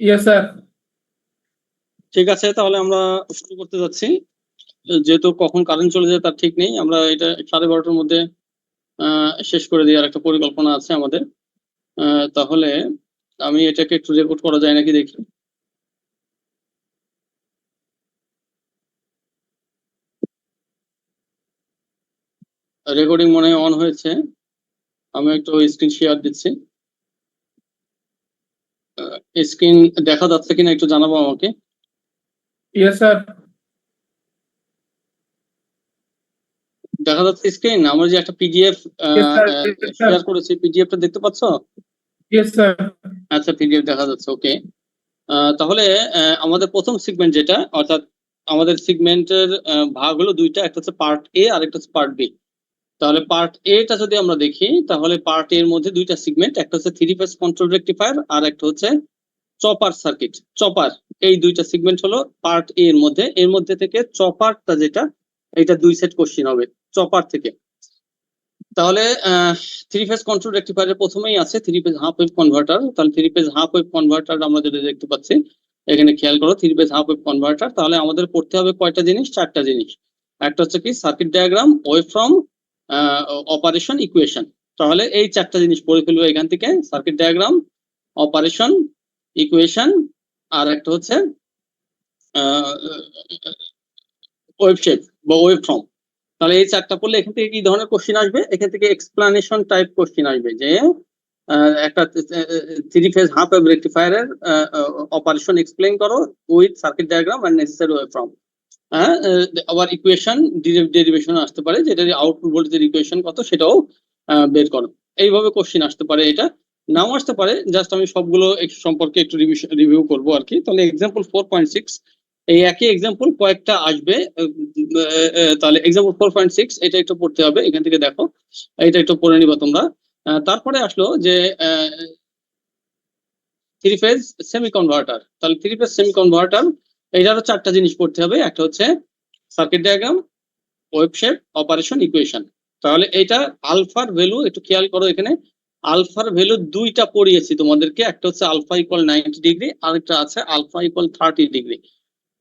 Yes sir. ঠিক আছে, তাহলে আমরা শুরু করতে যাচ্ছি। যেহেতু কখন কারেন্ট চলে যায় তার ঠিক নেই, আমরা এটা 12:30টার মধ্যে শেষ করে দেওয়ার একটা পরিকল্পনা আছে আমাদের। তাহলে আমি এটাকে একটু রেকর্ড করা যায় নাকি দেখি। রেকর্ডিং মনে হয় অন হয়েছে। আমি একটু স্ক্রিন শেয়ার দিচ্ছি। স্ক্রিন দেখা যাচ্ছে কিনা একটু জানাবো আমাকে। Yes sir. দেখা যাচ্ছে স্ক্রিন? আমরা যে একটা পিডিএফ শেয়ার করেছি, পিডিএফটা দেখতে পাচ্ছ? Yes sir. আচ্ছা, পিডিএফ দেখা যাচ্ছে, ওকে। তাহলে আমাদের প্রথম সেগমেন্ট যেটা, অর্থাৎ আমাদের সেগমেন্টের ভাগ হলো দুইটা, একটা হচ্ছে পার্ট এ আর একটা হচ্ছে পার্ট বি। তাহলে পার্ট এটা যদি আমরা দেখি, তাহলে পার্ট এর মধ্যে দুইটা সেগমেন্ট, একটা হচ্ছে 3 ফেজ কন্ট্রোল রেকটিফায়ার আর একটা হচ্ছে চপার সার্কিট। চপার, এই দুইটা সেগমেন্ট হলো পার্ট এ এর মধ্যে। এর মধ্যে থেকে চপারটা যেটা, এটা 2 সেট কোশ্চিন হবে চপার থেকে। তাহলে 3 ফেজ কন্ট্রোল রেকটিফায়ারের প্রথমেই আছে 3 ফেজ হাফ ওয়েভ কনভার্টার। তাহলে 3 ফেজ হাফ ওয়েভ কনভার্টার আমরা যেটা দেখতে পাচ্ছি এখানে, খেয়াল করো 3 ফেজ হাফ ওয়েভ কনভার্টার। তাহলে আমাদের পড়তে হবে কয়টা জিনিস? 4টা জিনিস। একটা হচ্ছে কি circuit diagram, wave form, operation, equation. তাহলে এই 4টা জিনিস পড়ে ফেলবো এখান থেকে, সার্কিট ডায়াগ্রাম, অপারেশন, ইকুয়েশন, আর একটা হচ্ছে ওয়েভ শেপ বা ওয়েভ ফর্ম। তাহলে এই 4টা পড়লে এখান থেকে কি ধরনের কোশ্চিন আসবে? এখান থেকে এক্সপ্লানেশন টাইপ কোশ্চিন আসবে, যে একটা 3 ফেজ হাফ ওয়েভ রেকটিফায়ারের অপারেশন এক্সপ্লেইন করো with circuit diagram and necessary wave form. আবার ইকুয়েশন ডেরিভেশন আসতে পারে, যেটা আউটপুট ভোল্টেজের ইকুয়েশন কত সেটাও বের করো। এইভাবে কোশ্চিন আসতে পারে, এটা নাও আসতে পারে। জাস্ট আমি সবগুলো সম্পর্কে একটু রিভিউ করবো আর কি। তাহলে এক্সাম্পল 4.6, এই একই এক্সাম্পল কয়েকটা আসবে। তাহলে এক্সাম্পল 4.6 এটা একটু পড়তে হবে, এখান থেকে দেখো, এটা একটু পড়ে নিবা তোমরা। তারপরে আসলো যে 3 ফেজ সেমি কনভার্টার। তাহলে 3 ফেজ সেমি কনভার্টার, এইটারও 4টা জিনিস পড়তে হবে। একটা হচ্ছে circuit diagram, wave shape, operation, equation. তাহলে এটা আলফার ভ্যালু একটু খেয়াল করো, এখানে আলফার ভ্যালু দুইটা পড়িয়েছি তোমাদেরকে, একটা হচ্ছে আলফা ইকুয়াল 90 ডিগ্রি, আরেকটা আছে আলফা ইকুয়াল 30 ডিগ্রি।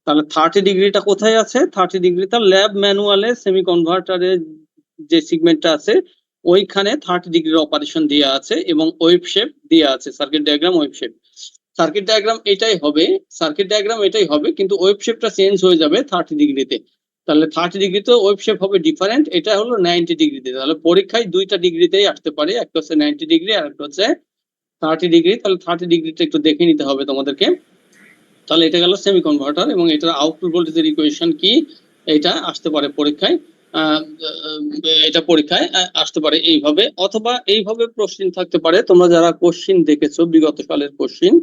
তাহলে 30 ডিগ্রিটা কোথায় আছে? 30 ডিগ্রিটা ল্যাব ম্যানুয়ালে সেমি কনভার্টারের যে সেগমেন্টটা আছে ওইখানে 30 ডিগ্রির অপারেশন দেওয়া আছে এবং ওয়েভ শেপ দেওয়া আছে, circuit diagram, wave shape. Circuit diagram এটাই হবে, সার্কিট ডায়াগ্রাম এটাই হবে, কিন্তু ওয়েভ শেপটা চেঞ্জ হয়ে যাবে 30 ডিগ্রিতে। তাহলে 30 ডিগ্রিতে ওয়েভ শেপ হবে ডিফারেন্ট, এটা হলো 90 ডিগ্রিতে। তাহলে পরীক্ষায় দুইটা ডিগ্রিতেই আসতে পারে, একটা হচ্ছে 90 ডিগ্রি আর একটা হচ্ছে 30 ডিগ্রি। তাহলে 30 ডিগ্রিটা একটু দেখে নিতে হবে তোমাদেরকে। তাহলে এটা গেল সেমি কনভার্টার, এবং এটার আউটপুট ভোল্টেজের ইকুয়েশন কি, এটা আসতে পারে পরীক্ষায়। এটা পরীক্ষায় আসতে পারে এইভাবে, অথবা এইভাবে কোশ্চিন থাকতে পারে। তোমরা যারা কোশ্চিন দেখেছো বিগত সালের কোশ্চিন,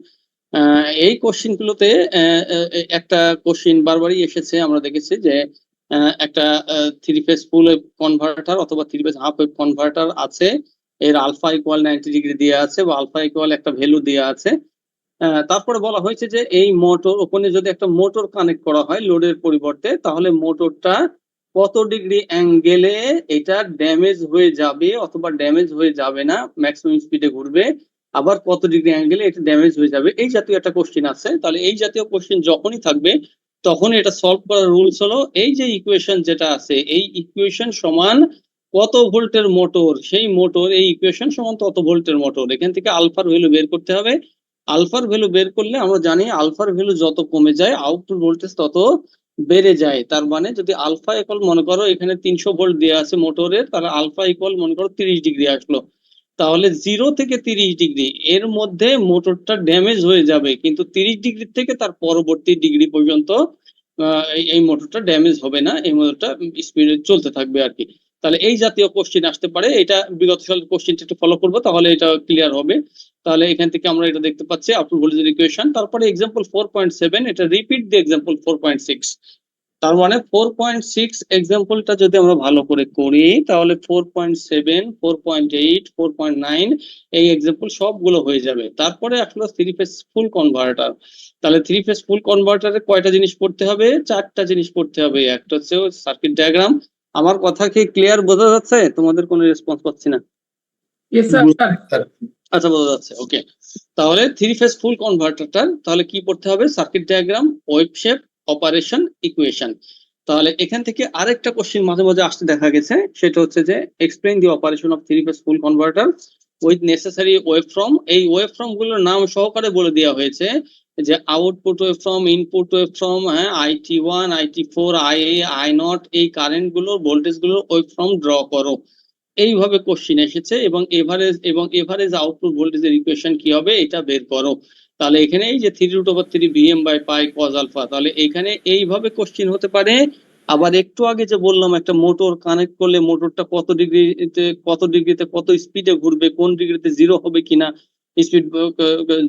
এই কোশ্চিন গুলোতে একটা কোশ্চিন বারবারই এসেছে, আমরা দেখেছি যে একটা 3 ফেজ ফুল ওয়েভ কনভার্টার অথবা 3 ফেজ হাফ ওয়েভ কনভার্টার আছে, এর আলফা ইকুয়াল 90 ডিগ্রি দেওয়া আছে বা আলফা ইকুয়াল একটা ভ্যালু দেওয়া আছে। তারপরে বলা হয়েছে যে এই মোটর, ওখানে যদি একটা মোটর কানেক্ট করা হয় লোডের পরিবর্তে, তাহলে মোটরটা কত ডিগ্রি অ্যাঙ্গেলে এটা ড্যামেজ হয়ে যাবে অথবা ড্যামেজ হয়ে যাবে না, ম্যাক্সিমাম স্পিডে ঘুরবে, আবার কত ডিগ্রি অ্যাঙ্গেলে এটা ড্যামেজ হয়ে যাবে, এই জাতীয় একটা কোশ্চিন আছে। তাহলে এই জাতীয় কোশ্চিন যখনই থাকবে তখন এটা সলভ করার রুলস হলো, এই যে ইকুয়েশন যেটা আছে, এই ইকুয়েশন সমান কত ভোল্টের মোটর, সেই মোটর, এই ইকুয়েশন সমান কত ভোল্টের মোটর, এখান থেকে আলফার ভ্যালু বের করতে হবে। আলফার ভ্যালু বের করলে আমরা জানি আলফার ভ্যালু যত কমে যায় আউটপুট ভোল্টেজ তত বেড়ে যায়। তার মানে যদি আলফা ইকুয়াল, মনে করো এখানে 300 ভোল্ট দেওয়া আছে মোটরের, তাহলে আলফা ইকুয়াল মনে করো 30 ডিগ্রি আসলো। তাহলে 0 থেকে 30 ডিগ্রি এর মধ্যে মোটরটা ড্যামেজ হয়ে যাবে, কিন্তু 30 ডিগ্রি থেকে তার পরবর্তী ডিগ্রি পর্যন্ত এই মোটরটা ড্যামেজ হবে না, এই মোটরটা স্পিডে চলতে থাকবে আর কি। তাহলে এই জাতীয় কোশ্চিন আসতে পারে, এটা বিগত সালের কোশ্চিনটা একটু ফলো করবো, তাহলে এটা ক্লিয়ার হবে। তাহলে এখান থেকে আমরা এটা দেখতে পাচ্ছি আউটপুট ভোল্টেজের ইকুয়েশন। তারপরে এক্সাম্পল 4.7, এটা রিপিট দি এক্সাম্পল 4.6। তার মানে 4.6 এক্সাম্পলটা যদি আমরা ভালো করে করি, তাহলে 4.7, 4.8, 4.9 এই এক্সাম্পল সবগুলো হয়ে যাবে। তারপরে আসলে 3 ফেজ ফুল কনভার্টার। তাহলে 3 ফেজ ফুল কনভার্টারে কয়টা জিনিস পড়তে হবে? 4টা জিনিস পড়তে হবে। একটা হচ্ছে সার্কিট ডায়াগ্রাম। আমার কথা কি ক্লিয়ার বোঝা যাচ্ছে? তোমাদের কোনো রেসপন্স পাচ্ছি না। Yes sir. আচ্ছা, বোঝা যাচ্ছে। ওকে, তাহলে থ্রি ফেজ ফুল কনভার্টারটার তাহলে কি পড়তে হবে? Circuit diagram, wave shape, operation, equation. তাহলে এখান থেকে আরেকটা কোশ্চেন মাঝে মাঝে আসতে দেখা গেছে, সেটা হচ্ছে যে explain the operation of three phase full converter with necessary wave form. এই ওয়েভ ফর্ম গুলোর নাম সহকারে বলে দেওয়া হয়েছে যে output wave form, input wave form, হ্যাঁ, IT1, IT4, IA, I0, এই কারেন্ট গুলোর ভোল্টেজ গুলোর ওয়েভ ফর্ম ড্র করো। এইভাবে কোশ্চিন এসেছে এবং এভারেজ আউটপুট ভোল্টেজের ইকুয়েশন কি হবে এটা বের করো। তাহলে এখানে এই যে 3√3 Vm by pi cos alpha, তাহলে এখানে এইভাবে কোশ্চিন হতে পারে। আবার একটু আগে যে বললাম একটা মোটর কানেক্ট করলে মোটরটা কত ডিগ্রিতে কত স্পিডে ঘুরবে, কোন ডিগ্রিতে জিরো হবে কিনা, স্পিড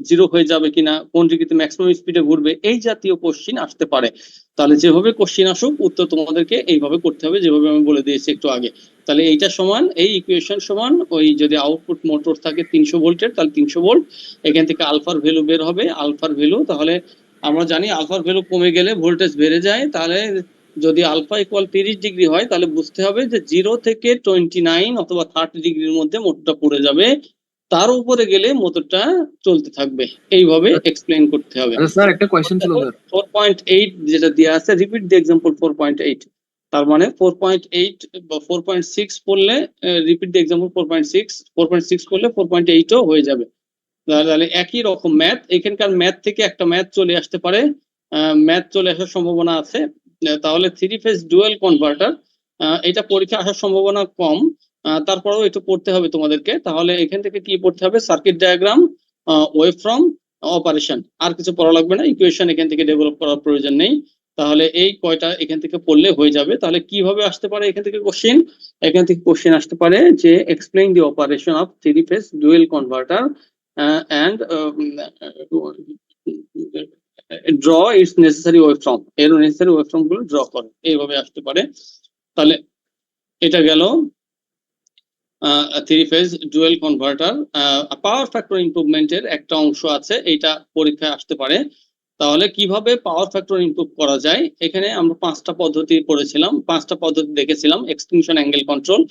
জিরো হয়ে যাবে কিনা, কোন ডিগ্রিতে ম্যাক্সিমাম স্পিডে ঘুরবে, এই জাতীয় কোশ্চিন আসতে পারে। তাহলে যেভাবে কোশ্চিন আসুক উত্তর তোমাদেরকে এইভাবে করতে হবে যেভাবে আমি বলে দিয়েছি একটু আগে। তাহলে এইটা সমান, এই ইকুয়েশন সমান, ওই যদি আউটপুট মোটর থাকে 300 ভোল্টের তাহলে 300 ভোল্ট, এখান থেকে আলফার ভ্যালু বের হবে, আলফার ভ্যালু, তাহলে আমরা জানি আলফার ভ্যালু কমে গেলে ভোল্টেজ বেড়ে যায়। তাহলে যদি আলফা ইকুয়াল 30 ডিগ্রি হয় তাহলে বুঝতে হবে যে 0 থেকে 29 অথবা 30 ডিগ্রির মধ্যে মোটরটা পড়ে যাবে, তার উপরে গেলে মোটরটা চলতে থাকবে। এইভাবে এক্সপ্লেইন করতে হবে। আচ্ছা স্যার, একটা কোয়েশ্চেন ছিল স্যার। 4.8 যেটা দেওয়া আছে, রিপিট দি এক্সাম্পল 4.8, তার মানে 4.8 বা 4.6 পড়লে রিপিট দি এক্সাম্পল 4.6 করলে 4.8 ও হয়ে যাবে। তাহলে একই রকম ম্যাথ, এখানকার ম্যাথ থেকে একটা ম্যাথ চলে আসতে পারে, ম্যাথ চলে আসার সম্ভাবনা আছে। তাহলে থ্রি ফেজ ডুয়াল কনভার্টার, এটা পরীক্ষা আসার সম্ভাবনা কম, তারপরেও একটু পড়তে হবে তোমাদেরকে। তাহলে এখান থেকে কি পড়তে হবে? Circuit diagram, wave form, operation, আর কিছু পড়া লাগবে না, ইকুয়েশন এখান থেকে ডেভেলপ করার প্রয়োজন নেই। তাহলে এই কয়টা এখান থেকে পড়লে হয়ে যাবে। তাহলে কিভাবে আসতে পারে এখান থেকে কোশ্চেন? এখান থেকে কোশ্চেন আসতে পারে যে explain the operation of three phase dual converter and draw its necessary waveform, এর necessary waveform গুলো ড্র করে, এইভাবে আসতে পারে। তাহলে এটা গেল three phase dual converter. Power factor ইমপ্রুভমেন্টের একটা অংশ আছে, এটা পরীক্ষায় আসতে পারে। তাহলে কিভাবে পাওয়ার ফ্যাক্টর ইমপ্রুভ করা যায়? এখানে আমরা 5টা পদ্ধতি পড়েছিলাম, 5টা পদ্ধতি দেখেছিলাম: extinction angle control,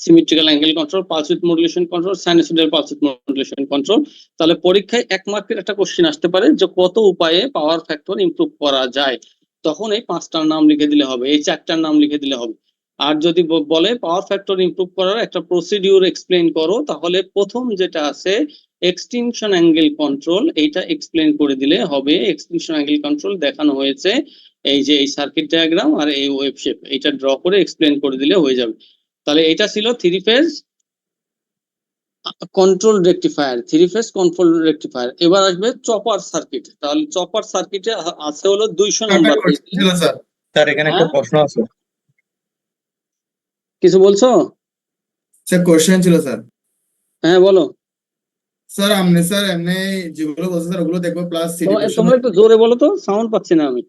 symmetrical angle control, pulse with modulation control, sinusoidal pulse with modulation control. তাহলে পরীক্ষায় 1 মার্কের একটা কোশ্চেন আসতে পারে যে কত উপায়ে পাওয়ার ফ্যাক্টর ইমপ্রুভ করা যায়, তখন এই 5টার নাম লিখে দিলে হবে, এই 4টার নাম লিখে দিলে হবে। আর যদি বলে পাওয়ার ফ্যাক্টর ইমপ্রুভ করার একটা প্রসিডিউর এক্সপ্লেইন করো, তাহলে প্রথম যেটা আছে এক্সটিংশন অ্যাঙ্গেল কন্ট্রোল, এইটা এক্সপ্লেইন করে দিলে হবে। এক্সটিংশন অ্যাঙ্গেল কন্ট্রোল দেখানো হয়েছে এই যে এই সার্কিট ডায়াগ্রাম আর এই ওয়েভ শেপ, এইটা ড্র করে এক্সপ্লেইন করে দিলে হয়ে যাবে। তাহলে এটা ছিল three phase control rectifier, three phase control rectifier. এবার আসবে চপার সার্কিট। তাহলে চপার সার্কিটে আছে হলো 200 নম্বর। স্যার স্যার এখানে একটা প্রশ্ন আছে। কিছু বলছো? স্যার কোশ্চেন ছিল স্যার। হ্যাঁ বলো। স্যার আমনে স্যার এমনি যেগুলো বলছেন স্যার ওগুলো দেখবো প্লাস সিটি কোশ্চেন। তোমরা একটু জোরে বলো তো, সাউন্ড পাচ্ছি না আমি।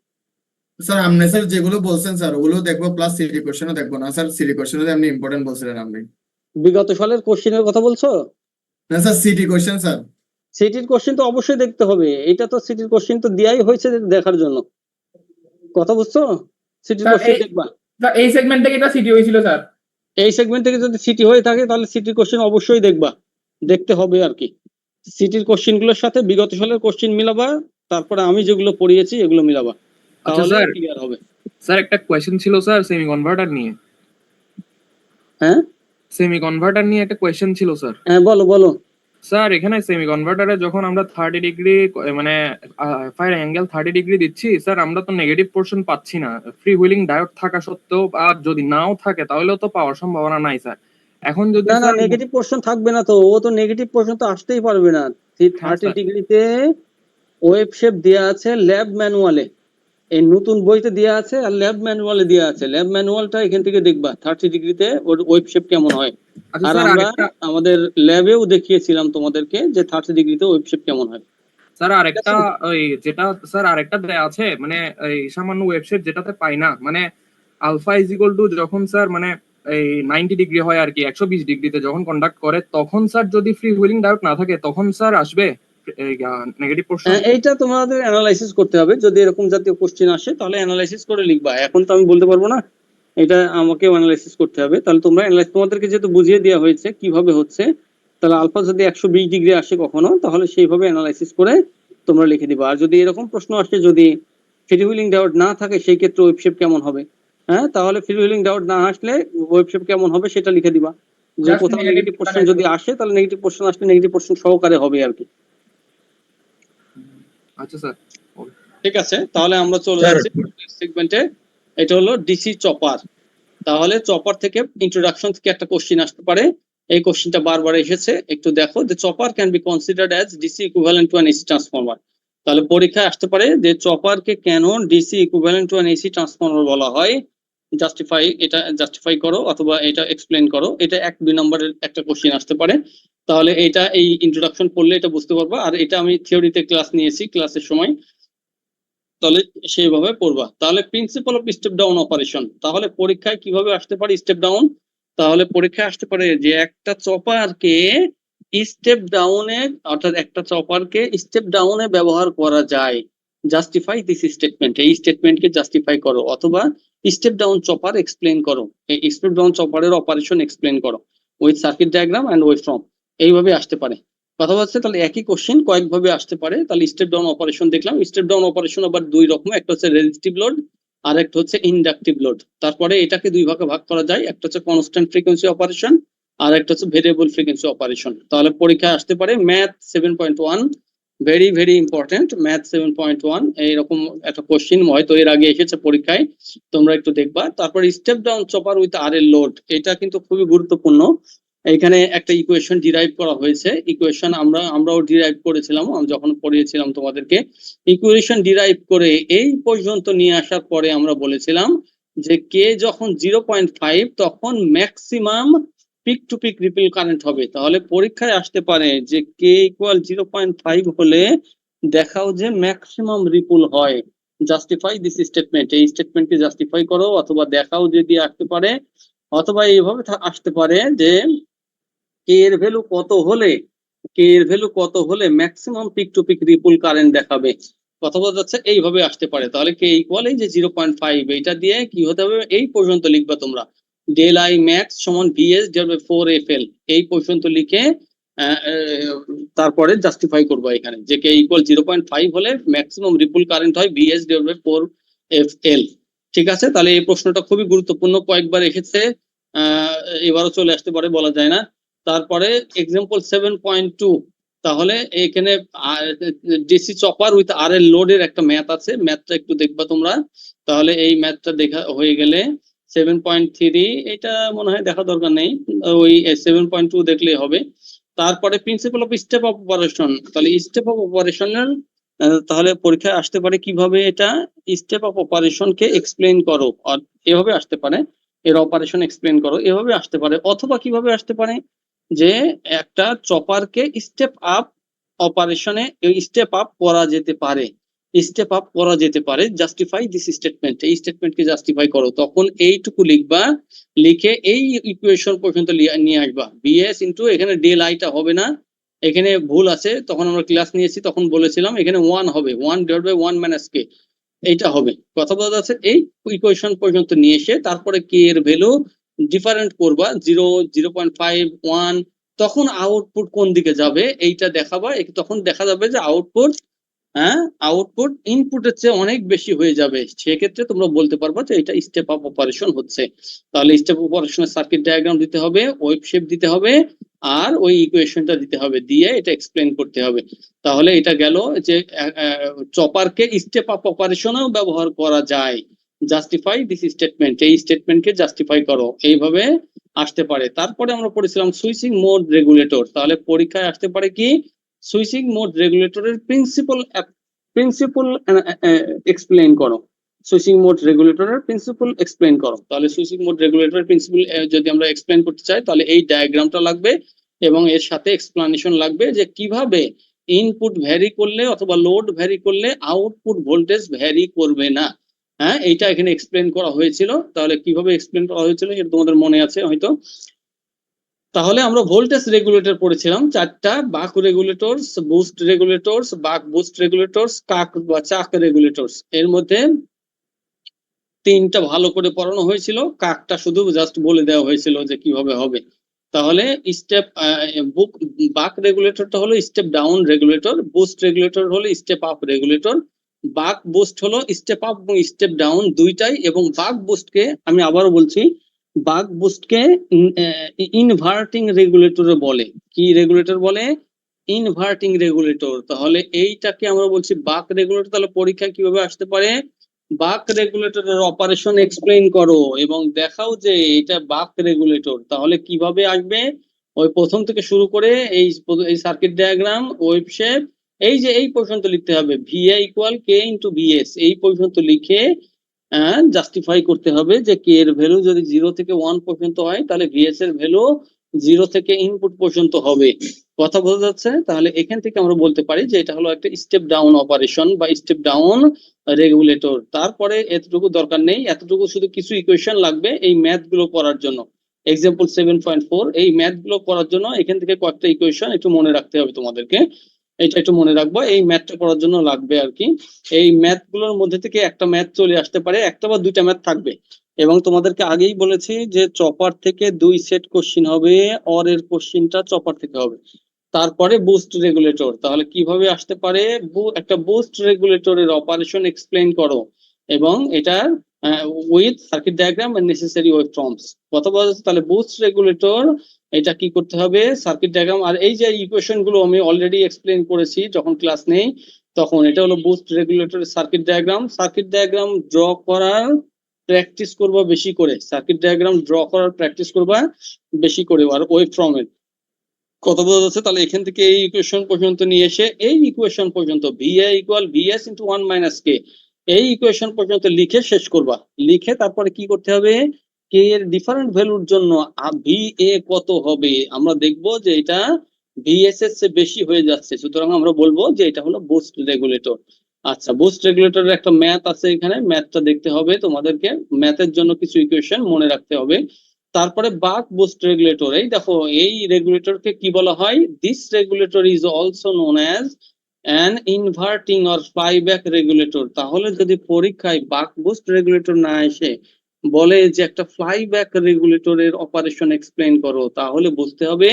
স্যার আমনে স্যার যেগুলো বলছেন স্যার ওগুলো দেখবো প্লাস সিটি কোশ্চেনও দেখবো না স্যার। সিটি কোশ্চেনও এমনি ইম্পর্টেন্ট বলছিলেন আপনি। বিগত সালের কোশ্চেনের কথা বলছো? না স্যার সিটি কোশ্চেন স্যার। সিটির কোশ্চেন তো অবশ্যই দেখতে হবে, এটা তো সিটির কোশ্চেন তো দেয়াই হয়েছে দেখার জন্য। কথা বুঝছো? সিটির স্যার, কোশ্চেন দেখবা। এই সেগমেন্ট থেকে এটা সিটি হয়েছিল স্যার। এই সেগমেন্ট থেকে যদি সিটি হয়ে থাকে তাহলে সিটির কোশ্চেন অবশ্যই দেখবা, দেখতে হবে আর কি। সিটির কোশ্চেন গুলোর সাথে বিগত সালের কোশ্চেন মিলাবা, তারপরে আমি যেগুলো পড়িয়েছি এগুলো মিলাবা, আচ্ছা তাহলে স্যার, ক্লিয়ার হবে। স্যার একটা কোয়েশ্চেন ছিল স্যার সেমি কনভার্টার নিয়ে। হ্যাঁ সেমি কনভার্টার নিয়ে একটা কোয়েশ্চেন ছিল স্যার। হ্যাঁ বলো বলো। স্যার এখানে সেমি কনভার্টারে যখন আমরা 30 ডিগ্রি মানে ফায়ার অ্যাঙ্গেল 30 ডিগ্রি দিচ্ছি স্যার, আমরা তো নেগেটিভ পোর্শন পাচ্ছি না ফ্রি হুইলিং ডায়োড থাকা সত্ত্বেও, আর যদি নাও থাকে তাহলেও তো পাওয়ার সম্ভাবনা নাই স্যার। এখন যদি না না, স্যার নেগেটিভ পোর্শন থাকবে না তো, ও তো নেগেটিভ পোর্শন তো আসতেই পারবে না। 30 ডিগ্রিতে ওয়েভ শেপ দেয়া আছে ল্যাব ম্যানুয়ালে, এই নতুন বইতে দেয়া আছে আর ল্যাব ম্যানুয়ালে দেয়া আছে। ল্যাব ম্যানুয়ালটা এখান থেকে দেখবা 30 ডিগ্রিতে ওর ওয়েভ শেপ কেমন হয়। আচ্ছা আর স্যার আমরা আরেকটা, আমাদের ল্যাবেও দেখিয়েছিলাম তোমাদেরকে যে 30 ডিগ্রিতে ওয়েভ শেপ কেমন হয়। স্যার আরেকটা ওই যেটা স্যার আরেকটা দেয়া আছে মানে এই সামান্য ওয়েবসাইট যেটাতে পাই না, মানে আলফা ইজ ইকুয়াল টু যখন স্যার মানে এই 90 ডিগ্রি হয় আর কি, 120 ডিগ্রিতে যখন কন্ডাক্ট করে তখন স্যার যদি ফ্রি হুইলিং ডায়োড না থাকে তখন স্যার আসবে নেগেটিভ পোর্শন। এইটা তোমাদের অ্যানালাইসিস করতে হবে, যদি এরকম জাতীয় কোশ্চেন আসে তাহলে অ্যানালাইসিস করে লিখবা। এখন তো আমি বলতে পারবো না, এটা আমাকেও অ্যানালাইসিস করতে হবে। তাহলে তোমরা তোমাদেরকে যেহেতু বুঝিয়ে দেওয়া হয়েছে কিভাবে হচ্ছে, তাহলে আলফা যদি 120 ডিগ্রি আসে কখনো, তাহলে সেইভাবে অ্যানালাইসিস করে তোমরা লিখে দিবা। আর যদি এরকম প্রশ্ন আসে যদি ফ্রি হুইলিং ডায়োড না থাকে, সেই ক্ষেত্রে ওয়েভ শেপ কেমন হবে, হ্যাঁ, তাহলে ফ্রি হুইলিং ডায়োড না আসলে ওয়েভ শেপ কেমন হবে সেটা লিখে দিবা। যে Just কোথাও negative নেগেটিভ পোর্শন মানে যদি আসে, তাহলে নেগেটিভ পোর্শন আসলে নেগেটিভ পোর্শন সহকারে হবে আর কি। আচ্ছা স্যার। ঠিক আছে, তাহলে আমরা চলে স্যার। যাচ্ছি সেগমেন্টে। এটা হলো ডিসি চপার। তাহলে চপার থেকে ইন্ট্রোডাকশন থেকে একটা কোশ্চিন আসতে পারে। এই কোশ্চিনটা বারবার এসেছে, একটু দেখো। যে chopper can be considered as DC equivalent to an AC transformer. তাহলে পরীক্ষায় আসতে পারে যে চপারকে কেন DC equivalent to an AC transformer বলা হয়, এটা জাস্টিফাই করো অথবা এটা এক্সপ্লেন করো। এটা 1-2 নম্বরের একটা কোশ্চিন আসতে পারে। তাহলে এটা এই ইন্ট্রোডাকশন পড়লে এটা বুঝতে পারবা। আর এটা আমি থিওরিতে ক্লাস নিয়েছি, ক্লাসের সময়, তাহলে সেইভাবে পড়বা। তাহলে principal of step down operation, তাহলে পরীক্ষায় কিভাবে আসতে পারে স্টেপ ডাউন। তাহলে পরীক্ষায় আসতে পারে যে একটা চপারকে স্টেপ ডাউনে, অর্থাৎ একটা চপারকে স্টেপ ডাউনে ব্যবহার করা যায়। জাস্টিফাই দিস স্টেটমেন্ট, এই স্টেটমেন্টকে জাস্টিফাই করো, অথবা স্টেপ ডাউন চপার এক্সপ্লেন করো, এই স্টেপ ডাউন চপারের অপারেশন এক্সপ্লেন করো with circuit diagram and wave form. এইভাবে আসতে পারে। কথা হচ্ছে তাহলে একই কোশ্চেন কয়েকভাবে আসতে পারে। তাহলে স্টেপ ডাউন অপারেশন দেখলাম। স্টেপ ডাউন অপারেশন আবার দুই রকম, একটা হচ্ছে রেজিস্টিভ লোড আর একটা হচ্ছে ইন্ডাকটিভ লোড। তারপরে এটাকে দুই ভাগে ভাগ করা যায়, একটা হচ্ছে কনস্ট্যান্ট ফ্রিকোয়েন্সি অপারেশন আর একটা হচ্ছে ভেরিয়েবল ফ্রিকোয়েন্সি অপারেশন। তাহলে পরীক্ষায় আসতে পারে math 7.1, very very important, math 7.1 এইরকম একটা কোশ্চেন হয়তো এর আগে এসেছে পরীক্ষায়, তোমরা একটু দেখবা। তারপর স্টেপ ডাউন চপার উইথ আর এর লোড, এটা কিন্তু খুবই গুরুত্বপূর্ণ। এখানে একটা ইকুয়েশন ডিরাইভ করা হয়েছে। ইকুয়েশন আমরাও ডিরাইভ করেছিলাম যখন পড়িয়েছিলাম তোমাদেরকে। ইকুয়েশন ডিরাইভ করে এই পর্যন্ত নিয়ে আসার পরে আমরা বলেছিলাম যে কে যখন 0.5 তখন maximum peak to peak ripple current হবে। তাহলে পরীক্ষায় আসতে পারে যে কে ইকুয়াল 0.5 হলে দেখাও যে ম্যাক্সিমাম রিপল হয়। জাস্টিফাই দিস স্টেটমেন্ট, এই স্টেটমেন্টকে জাস্টিফাই করো অথবা দেখাও যদি আসতে পারে। অথবা এইভাবে আসতে পারে যে কে এর ভ্যালু কত হলে maximum peak to peak ripple current দেখাবে। কথা বলা যাচ্ছে এইভাবে আসতে পারে। তাহলে কে ইকুয়াল এই যে 0.5, এইটা দিয়ে কি হতে হবে এই পর্যন্ত লিখবা তোমরা। ডেল আই ম্যাক্স সমান ভিএস ডিভাইডেড বাই 4FL, এই পর্যন্ত লিখে তারপরে জাস্টিফাই করবা এখানে যে কে ইকুয়াল 0.5 হলে ম্যাক্সিমাম রিপল কারেন্ট হয় ভিএস ডিভাইডেড বাই 4FL। ঠিক আছে, তাহলে এই প্রশ্নটা খুবই গুরুত্বপূর্ণ, কয়েকবার এসেছে, এবারও চলে আসতে পারে, বলা যায় না। তারপরে এক্সাম্পল 7.2, তাহলে এখানে ডিসি চপার উইথ আর এর লোডের একটা ম্যাথ আছে, ম্যাথটা একটু দেখবা তোমরা। তাহলে এই ম্যাথটা দেখা হয়ে গেলে 7.3 এটা মনে হয় দেখা দরকার নেই, ওই 7.2 দেখলেই হবে। তারপরে principal of step of operation, তাহলে স্টেপ অফ অপারেশনাল, তাহলে পরীক্ষায় আসতে পারে কিভাবে এটা স্টেপ অফ অপারেশনকে এক্সপ্লেইন করো, আর এভাবে আসতে পারে এর অপারেশন এক্সপ্লেন করো, এভাবে আসতে পারে। অথবা কিভাবে আসতে পারে যে একটা চপারকে স্টেপ আপ অপারেশনে স্টেপ আপ করা যেতে পারে, জাস্টিফাই দিস স্টেটমেন্ট, এই স্টেটমেন্টকে জাস্টিফাই করো। তখন এইটুকু লিখবা, লিখে এই ইকুয়েশন পর্যন্ত নিয়ে আসবা। বিএস ইন্টু, এখানে ডেল আইটা হবে না, এখানে ভুল আছে, তখন আমরা ক্লাস নিয়েছি তখন বলেছিলাম এখানে 1 হবে, 1 ডিভাইড বাই 1 মাইনাস কে, এইটা হবে। কথা বলা যাচ্ছে এই ইকুয়েশন পর্যন্ত নিয়ে এসে তারপরে কে এর ভ্যালু ডিফারেন্ট করবা, 0, 0.5, 1, তখন আউটপুট কোন দিকে যাবে এইটা দেখাবা। তখন দেখা যাবে যে আউটপুট ইনপুটের চেয়ে অনেক বেশি হয়ে যাবে। সেক্ষেত্রে তোমরা বলতে পারবা যে এটা স্টেপ আপ অপারেশন হচ্ছে। তাহলে স্টেপ অপারেশনের সার্কিট ডায়াগ্রাম দিতে হবে, ওয়েভ শেপ দিতে হবে, আর ওই ইকুয়েশনটা দিতে হবে, দিয়ে এটা এক্সপ্লেন করতে হবে। তাহলে এটা গেল যে চপারকে স্টেপ আপ অপারেশনেও ব্যবহার করা যায়। জাস্টিফাই দিস স্টেটমেন্ট, এই স্টেটমেন্টকে জাস্টিফাই করো, এইভাবে আসতে পারে। তারপরে আমরা পড়েছিলাম সুইচিং মোড রেগুলেটর। তাহলে পরীক্ষায় আসতে পারে কি সুইচিং মোড রেগুলেটরের প্রিন্সিপল এক্সপ্লেইন করো, সুইচিং মোড রেগুলেটরের প্রিন্সিপল এক্সপ্লেইন করো। তাহলে সুইচিং মোড রেগুলেটরের প্রিন্সিপল যদি আমরা এক্সপ্লেইন করতে চাই তাহলে এই ডায়াগ্রামটা লাগবে এবং এর সাথে এক্সপ্লানেশন লাগবে যে কিভাবে ইনপুট ভ্যারি করলে অথবা লোড ভ্যারি করলে আউটপুট ভোল্টেজ ভ্যারি করবে না। হ্যাঁ, এইটা এখানে এক্সপ্লেন করা হয়েছিল। তাহলে কিভাবে এক্সপ্লেন করা হয়েছিল এটা তোমাদের মনে আছে হয়তো। তাহলে আমরা ভোল্টেজ রেগুলেটর পড়েছিলাম 4টা, বাক রেগুলেটরস, বুস্ট রেগুলেটরস, বাক বুস্ট রেগুলেটরস, কাক বা চাক রেগুলেটরস। এর মধ্যে 3টা ভালো করে পড়ানো হয়েছিল, কাকটা শুধু জাস্ট বলে দেওয়া হয়েছিল যে কিভাবে হবে। তাহলে স্টেপ বাক রেগুলেটরটা হলো step down regulator, boost regulator হলো স্টেপ আপ রেগুলেটর। বাক বুস্ট হলো স্টেপ আপ এবং স্টেপ ডাউন দুইটাই, এবং বাক বুস্টকে আমি আবারও বলছি, বাক বুস্টকে ইনভার্টিং রেগুলেটর বলে। কি রেগুলেটর বলে? Inverting regulator. তাহলে এইটাকে আমরা বলছি বাক রেগুলেটর। তাহলে পরীক্ষায় কিভাবে আসতে পারে? বাক রেগুলেটরের অপারেশন এক্সপ্লেইন করো এবং দেখাও যে এটা বাক রেগুলেটর। তাহলে কিভাবে আসবে? ওই প্রথম থেকে শুরু করে এই সার্কিট ডায়াগ্রাম, ওয়েভ শেপ, এই যে এই পর্যন্ত লিখতে হবে, ভিএ ইকুয়াল কে ইন্টু ভিএস, এই পর্যন্ত লিখে জাস্টিফাই করতে হবে যে কে এর ভ্যালু যদি 0 থেকে 1 পর্যন্ত হয় তাহলে ভিএস এর ভ্যালু 0 থেকে ইনপুট পর্যন্ত হবে। কথা বোঝা যাচ্ছে? তাহলে এখান থেকে আমরা বলতে পারি যে এটা হলো একটা স্টেপ ডাউন অপারেশন বা স্টেপ ডাউন রেগুলেটর। তারপরে এতটুকু দরকার নেই, এতটুকু শুধু কিছু ইকুয়েশন লাগবে এই ম্যাথ গুলো করার জন্য। এক্সাম্পল 7.4 এই ম্যাথ গুলো করার জন্য এখান থেকে কয়েকটা ইকুয়েশন একটু মনে রাখতে হবে তোমাদেরকে। এটা একটু মনে রাখবো, এই ম্যাথটা করার জন্য লাগবে আর কি। এই ম্যাথ গুলোর মধ্যে থেকে একটা ম্যাথ চলে আসতে পারে, একটা বা দুইটা ম্যাথ থাকবে। এবং তোমাদেরকে আগেই বলেছি যে চপার থেকে 2 সেট কোশ্চিন হবে, অর এর কোশ্চিনটা চপার থেকে হবে। তারপরে বুস্ট রেগুলেটর। তাহলে কিভাবে আসতে পারে? একটা বুস্ট রেগুলেটরের অপারেশন এক্সপ্লেইন করো এবং এটা with circuit diagram and necessary waveforms. কথা বলা যাচ্ছে? তাহলে বুস্ট রেগুলেটর এটা কি করতে হবে? সার্কিট ডায়াগ্রাম আর এই যে ইকুয়েশন গুলো আমি অলরেডি এক্সপ্লেইন করেছি যখন ক্লাস নেই তখন। এটা হলো বুস্ট রেগুলেটরের circuit diagram. Circuit diagram draw করার প্র্যাকটিস করবা বেশি করে, সার্কিট ডায়াগ্রাম ড্র করার প্র্যাকটিস করবা বেশি করে, আর ওয়েভফর্মের। কথা বোঝা যাচ্ছে? তাহলে এখান থেকে এই ইকুয়েশন পর্যন্ত নিয়ে এসে এই ইকুয়েশন পর্যন্ত VA equal VS into 1 minus K, এই ইকুয়েশন পর্যন্ত লিখে শেষ করবা। লিখে তারপরে কি করতে হবে? কে এর ডিফারেন্ট ভ্যালুর জন্য ভিএ কত হবে আমরা দেখব যে এটা ভিএস এর চেয়ে বেশি হয়ে যাচ্ছে, সুতরাং আমরা বলবো যে এটা হলো বুস্ট রেগুলেটর। আচ্ছা, বুস্ট রেগুলেটরের একটা ম্যাথ আছে এখানে, ম্যাথটা দেখতে হবে তোমাদেরকে। ম্যাথের জন্য কিছু ইকুয়েশন মনে রাখতে হবে। তারপরে বাক বুস্ট রেগুলেটর, এই দেখো এই রেগুলেটরকে কি বলা হয়? This regulator is also known as an inverting or flyback regulator. তাহলে যদি পরীক্ষায় বাক বুস্ট রেগুলেটর না এসে বলে যে একটা ফ্লাইব্যাক রেগুলেটরের অপারেশন এক্সপ্লেইন করো, তাহলে বুঝতে হবে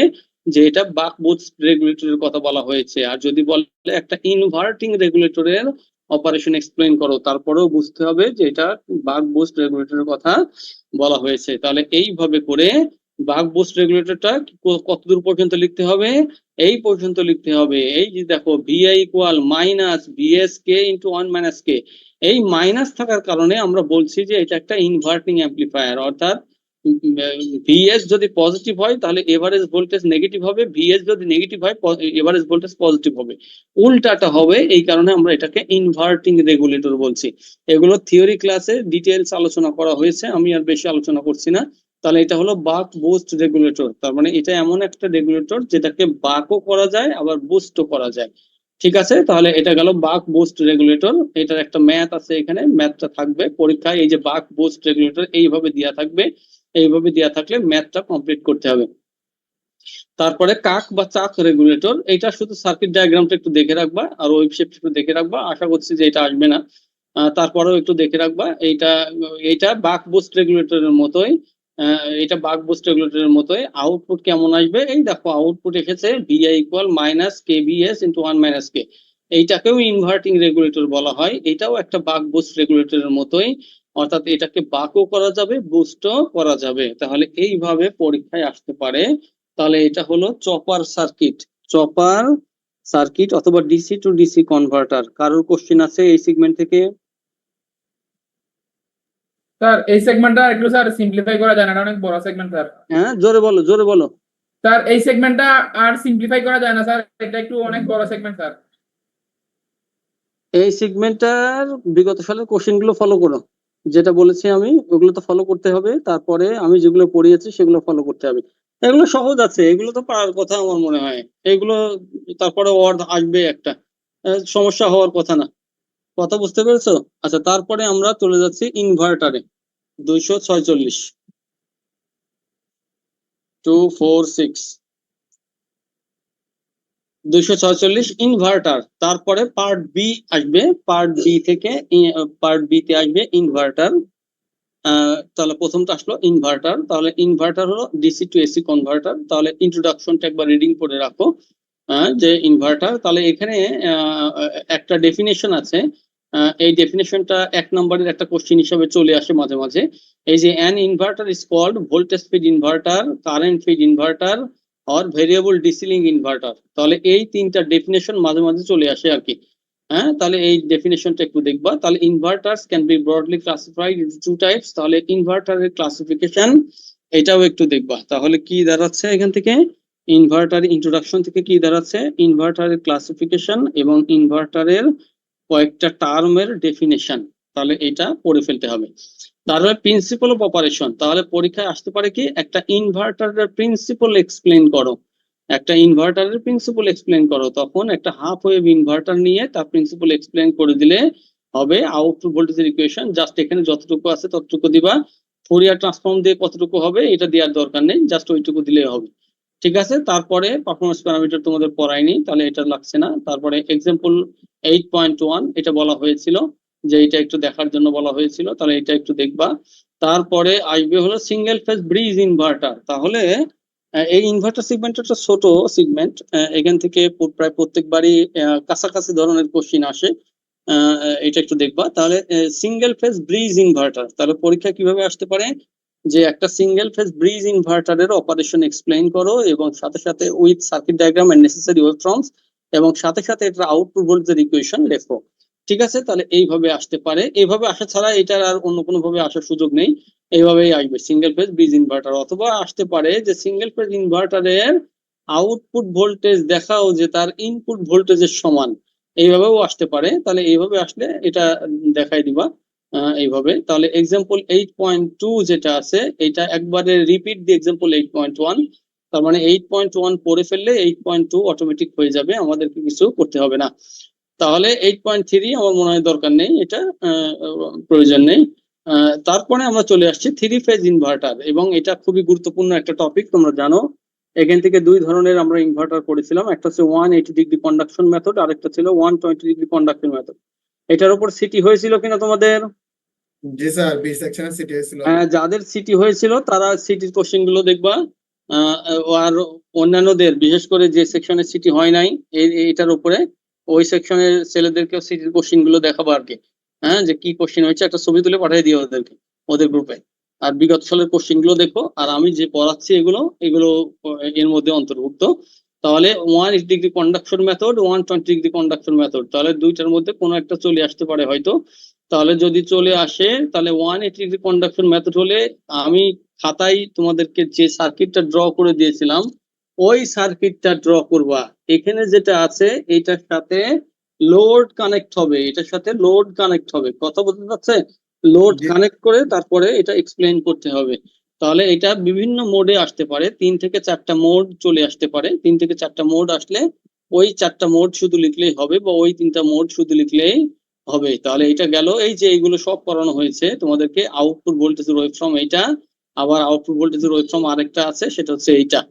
যে এটা বাক বুস্ট রেগুলেটরের কথা বলা হয়েছে। আর যদি বলে একটা ইনভার্টিং রেগুলেটরের অপারেশন এক্সপ্লেইন করো, তারপরেও বুঝতে হবে যে এটা বাক বুস্ট রেগুলেটরের কথা বলা হয়েছে। তাহলে এইভাবে করে বাক বুস্ট রেগুলেটরটা কতদূর পর্যন্ত লিখতে হবে? এই পর্যন্ত লিখতে হবে। এই যে দেখো ভিআই ইকুয়াল মাইনাস ভিএস কে ইন্টু 1 মাইনাস কে, এই মাইনাস থাকার কারণে আমরা বলছি যে এটা একটা ইনভার্টিং অ্যাম্পলিফায়ার। অর্থাৎ ভিএস যদি পজিটিভ হয় তাহলে এভারেজ ভোল্টেজ নেগেটিভ হবে, ভিএস যদি নেগেটিভ হয় এভারেজ ভোল্টেজ পজিটিভ হবে, উল্টাটা হবে। এই কারণে আমরা এটাকে ইনভার্টিং রেগুলেটর বলছি। এগুলো থিওরি ক্লাসে ডিটেইলস আলোচনা করা হয়েছে, আমি আর বেশি আলোচনা করছি না। তাহলে এটা হলো বাক বুস্ট রেগুলেটর। তার মানে এটা এমন একটা রেগুলেটর যেটাকে বাকও করা যায় আবার বুস্টও করা যায়। ঠিক আছে? তাহলে এটা গেল বাক বুস্ট রেগুলেটর। এটার একটা ম্যাথ আছে এখানে, ম্যাথটা থাকবে পরীক্ষায়। এই যে বাক বুস্ট রেগুলেটর এইভাবে দেয়া থাকবে, এইভাবে দেয়া থাকলে ম্যাথটা কমপ্লিট করতে হবে। তারপরে কাক বা চাক রেগুলেটর, এটা শুধু সার্কিট ডায়াগ্রামটা একটু দেখে রাখবা আর ওয়েভ শেপ একটু দেখে রাখবা। আশা করছি যে এটা আসবে না, তারপরেও একটু দেখে রাখবা। এইটা বাক বুস্ট রেগুলেটরের মতোই, এটা বাক বুস্ট রেগুলেটরের মতোই। আউটপুট কেমন আসবে? এই দেখো আউটপুট এসেছে VI equal minus KVS into 1 minus K. এইটাকেও ইনভার্টিং রেগুলেটর বলা হয়, এটাও একটা বাক বুস্ট রেগুলেটরের মতোই। অর্থাৎ এটাকে বাকও করা যাবে বুস্টও করা যাবে। তাহলে এইভাবে পরীক্ষায় আসতে পারে। তাহলে এটা হলো চপার সার্কিট, চপার সার্কিট অথবা ডিসি টু ডিসি কনভার্টার। কারোর কোশ্চেন আছে এই সেগমেন্ট থেকে? স্যার এই সেগমেন্টটা একটু স্যার সিম্পলিফাই করা যায় না, এটা অনেক বড় সেগমেন্ট স্যার। হ্যাঁ, জোরে বলো, জোরে বলো। স্যার এই সেগমেন্টটা আর সিম্পলিফাই করা যায় না স্যার, এটা একটু অনেক বড় সেগমেন্ট স্যার। এই সেগমেন্টটার বিগত সালের কোশ্চেন গুলো ফলো করো, যেটা বলেছি আমি ওগুলো তো ফলো করতে হবে। তারপরে আমি যেগুলো পড়িয়েছি সেগুলো ফলো করতে হবে। এগুলো সহজ আছে, এগুলো তো পারার কথা আমার মনে হয়। এগুলো তারপরে ওয়ার্ড আসবে একটা, সমস্যা হওয়ার কথা না। কথা বুঝতে পেরেছো? আচ্ছা, তারপরে আমরা চলে যাচ্ছি ইনভার্টারে। 246 246 246 ইনভার্টার। তারপরে পার্ট বি আসবে, পার্ট বি থেকে পার্ট বি তে আসবে ইনভার্টার। তাহলে প্রথমটা আসলো ইনভার্টার। তাহলে ইনভার্টার হলো ডিসি টু এসি কনভার্টার। তাহলে ইন্ট্রোডাকশনটা একবার রিডিং করে রাখো, যে ইনভার্টার। তাহলে এখানে একটা ডেফিনেশন আছে। এই ডেফিনেশনটা 1 নম্বরের একটা কোশ্চেন হিসেবে চলে আসে মাঝে মাঝে। এই যে an inverter is called voltage fed inverter, current fed inverter or variable DC link inverter. তাহলে এই তিনটা ডেফিনেশন মাঝে মাঝে চলে আসে আর কি। তাহলে এই ডেফিনেশনটা একটু দেখবা। তাহলে inverters can be broadly classified into two types. তাহলে ইনভার্টারের ক্লাসিফিকেশন এটাও একটু দেখবা। তাহলে কি দাঁড়াচ্ছে এখান থেকে, ইনভার্টার ইন্ট্রোডাকশন থেকে কি দাঁড়াচ্ছে, ইনভার্টারের ক্লাসিফিকেশন এবং ইনভার্টারের কয়েকটা টার্মের ডেফিনেশন। তাহলে এটা পড়ে ফেলতে হবে। তারপরে প্রিন্সিপাল অফ অপারেশন। তাহলে পরীক্ষায় আসতে পারে কি, একটা ইনভার্টারের প্রিন্সিপাল এক্সপ্লেন করো, একটা ইনভার্টারের প্রিন্সিপাল এক্সপ্লেন করো। তখন একটা হাফ ওয়েভ ইনভার্টার নিয়ে তার প্রিন্সিপাল এক্সপ্লেন করে দিলে হবে। আউটপুট ভোল্টেজের ইকুয়েশন জাস্ট এখানে যতটুকু আছে ততটুকু দিবা। ফোরিয়ার ট্রান্সফর্ম দিয়ে কতটুকু হবে এটা দেওয়ার দরকার নেই, জাস্ট ওইটুকু দিলেই হবে। ঠিক আছে। তারপরে পারফরমেন্স প্যারামিটার তোমাদের পড়াইনি, তাহলে এটা লাগছে না। তারপরে এক্সাম্পল 8.1 এটা বলা হয়েছিল যে এটা একটু দেখার জন্য বলা হয়েছিল, তাহলে এটা একটু দেখবা। তারপরে আসবে হলো সিঙ্গেল ফেজ ব্রিজ ইনভার্টার। তাহলে এই ইনভার্টার সেগমেন্ট একটা ছোট সেগমেন্ট, এখান থেকে প্রায় প্রত্যেকবারই কাছাকাছি ধরনের কোশ্চিন আসে। এটা একটু দেখবা। তাহলে সিঙ্গেল ফেজ ব্রিজ ইনভার্টার, তাহলে পরীক্ষা কিভাবে আসতে পারে, যে একটা সিঙ্গেল ফেজ ব্রিজ ইনভার্টারের অপারেশন এক্সপ্লেইন করো এবং সাথে সাথে with circuit diagram and necessary waveforms, এবং সাথে সাথে এটা আউটপুট ভোল্টেজের ইকুয়েশন লেখো। ঠিক আছে। তাহলে এইভাবে আসতে পারে, এইভাবে আসা ছাড়া এটার আর অন্য কোনো ভাবে আসার সুযোগ নেই। এইভাবেই আসবে সিঙ্গেল ফেজ ব্রিজ ইনভার্টার। অথবা আসতে পারে যে সিঙ্গেল ফেজ ইনভার্টারের আউটপুট ভোল্টেজ দেখাও যে তার ইনপুট ভোল্টেজের সমান, এইভাবেও আসতে পারে। তাহলে এইভাবে আসলে এটা দেখাই দিবা এইভাবে। তাহলে এক্সাম্পল 8.2 যেটা আছে এটা একবারে রিপিট দি এক্সাম্পল 8.1। তার মানে 8.1 পড়ে ফেললে 8.2 অটোমেটিক হয়ে যাবে, আমাদেরকে কিছু করতে হবে না। তাহলে 8.3 আমার মনে হয় দরকার নেই, এটা প্রয়োজন নেই। তারপরে আমরা চলে আসছি থ্রি ফেজ ইনভার্টার, এবং এটা খুবই গুরুত্বপূর্ণ একটা টপিক, তোমরা জানো। এখান থেকে দুই ধরনের আমরা ইনভার্টার করেছিলাম, একটা হচ্ছে 180 ডিগ্রি কন্ডাকশন মেথড, আর একটা ছিল 120 ডিগ্রি কন্ডাকশন মেথড। এটার উপর সিটি হয়েছিল কিনা তোমাদের? জি স্যার, বি সেকশনে সিটি হয়েছিল। যাদের সিটি হয়েছিল তারা সিটির কোশ্চেন গুলো দেখবা। আর অন্যান্যদের, বিশেষ করে যে সেকশনে সিটি হয় নাই এটার উপরে, ওই সেকশনের ছেলেদেরকেও সিটির কোশ্চেন গুলো দেখাবো আর কি। যে কি কোশ্চেন হয়েছে একটা ছবি তুলে পাঠিয়ে দিও ওদেরকে, ওদের গ্রুপে। আর বিগত সালের কোশ্চেন গুলো দেখো, আর আমি যে পড়াচ্ছি এগুলো এগুলো এর মধ্যে অন্তর্ভুক্ত। তাহলে 180 degree conduction method, 120 degree conduction method, তাহলে দুইটার মধ্যে কোনো একটা চলে আসতে পারে হয়তো। তাহলে যদি চলে আসে তাহলে 180 ডিগ্রি কন্ডাকশন মেথড হলে আমি খাতায় তোমাদেরকে যে সার্কিটটা ড্র করে দিয়েছিলাম ওই সার্কিটটা ড্র করবা। এখানে যেটা আছে এটার সাথে লোড কানেক্ট হবে, এটার সাথে লোড কানেক্ট হবে, কথা বলতে পারছে? লোড জি। কানেক্ট করে তারপরে এটা এক্সপ্লেইন করতে হবে। তাহলে এটা বিভিন্ন মোডে আসতে পারে, 3 থেকে 4টা মোড চলে আসতে পারে। 3 থেকে 4টা মোড আসলে ওই 4টা মোড শুধু লিখলেই হবে, বা ওই 3টা মোড শুধু লিখলেই হবে। তাহলে এটা গেল, এই যে এইগুলো সব করানো হয়েছে তোমাদেরকে। আউটপুট ভোল্টেজের ওয়েভফর্ম এইটা, আবার আউটপুট ভোল্টেজের ওয়েভফর্ম আরেকটা আছে, সেটা হচ্ছে এইটা।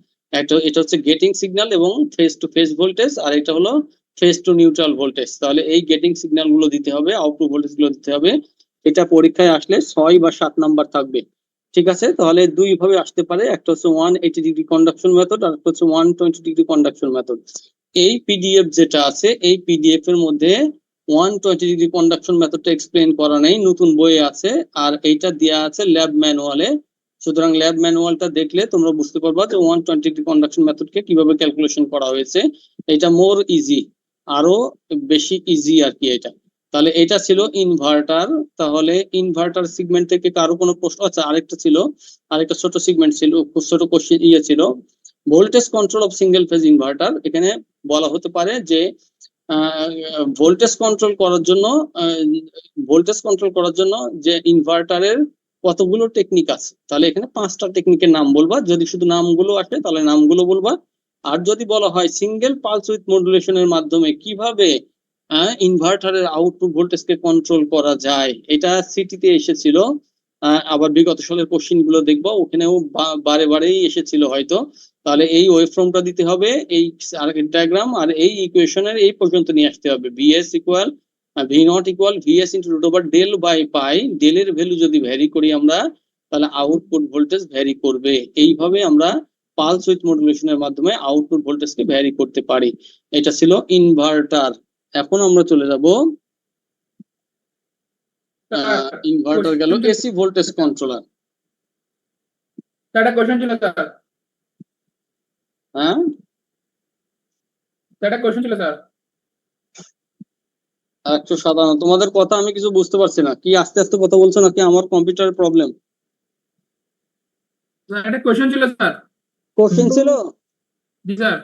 এটা হচ্ছে গেটিং সিগন্যাল এবং ফেজ টু ফেজ ভোল্টেজ, আর এটা হলো ফেজ টু নিউট্রাল ভোল্টেজ। তাহলে এই গেটিং সিগন্যাল গুলো দিতে হবে, আউটপুট ভোল্টেজ গুলো দিতে হবে। এটা পরীক্ষায় আসলে 6 বা 7 নাম্বার থাকবে। ঠিক আছে। তাহলে দুই ভাবে আসতে পারে, একটা হচ্ছে 180 ডিগ্রি কন্ডাকশন মেথড, আর একটা হচ্ছে 120 ডিগ্রি কন্ডাকশন মেথড। এই পিডিএফ যেটা আছে এই পিডিএফ এর মধ্যে 120 ডিগ্রি কন্ডাকশন মেথডটা এক্সপ্লেইন করা নেই, নতুন বইয়ে আছে, আর এইটা দেয়া আছে ল্যাব ম্যানুয়ালে। সুতরাং ল্যাব ম্যানুয়ালটা দেখলে তোমরা বুঝতে পারবা যে 120 ডিগ্রি কন্ডাকশন মেথডকে কিভাবে ক্যালকুলেশন করা হয়েছে। এটা মোর ইজি, আরো বেশি ইজি আর কি এটা। তাহলে এটা ছিল ইনভার্টার। তাহলে ইনভার্টার সেগমেন্ট থেকে কারো কোনো প্রশ্ন? আচ্ছা, আরেকটা ছিল, আরেকটা ছোট সেগমেন্ট ছিল, ছোট কোশ্চেন ছিল, voltage control of single phase inverter. এখানে বলা হতে পারে যে ভোল্টেজ কন্ট্রোল করার জন্য যে ইনভার্টারের কতগুলো টেকনিক আছে। তাহলে এখানে 5টা টেকনিকের নাম বলবা, যদি শুধু নামগুলো আসে তাহলে নামগুলো বলবা। আর যদি বলা হয় সিঙ্গেল পালস উইথ মডুলেশনের মাধ্যমে কিভাবে ইনভার্টারের আউটপুট ভোল্টেজকে কন্ট্রোল করা যায়, এটা সিটিতে এসেছিল। আবার বিগত সালের কোশ্চেন গুলো দেখবো, ওখানেও বারে বারেই এসেছিল হয়তো। তাহলে এই ওয়েভফর্মটা দিতে হবে, এই সার্কিট ডায়াগ্রাম আর এই ইকুয়েশনের এই পর্যন্ত নিয়ে আসতে হবে। BS equal V not equal VS into root over del by pi, ডেলের ভ্যালু যদি ভ্যারি করি আমরা তাহলে আউটপুট ভোল্টেজ ভ্যারি করবে। এইভাবে আমরা পালস উইথ মডুলেশনের মাধ্যমে আউটপুট ভোল্টেজকে ভ্যারি করতে পারি। এটা ছিল ইনভার্টার। এখন আমরা চলে যাব ইনভার্টার গেল, এসি ভোল্টেজ কন্ট্রোলার। একটা কোশ্চেন ছিল স্যার, হ্যাঁ একটা কোশ্চেন ছিল স্যার। 157। তোমাদের কথা আমি কিছু বুঝতে পারছি না, কি আস্তে আস্তে কথা বলছো নাকি আমার কম্পিউটারের প্রবলেম? একটা কোশ্চেন ছিল স্যার। কোশ্চেন ছিল, জি স্যার।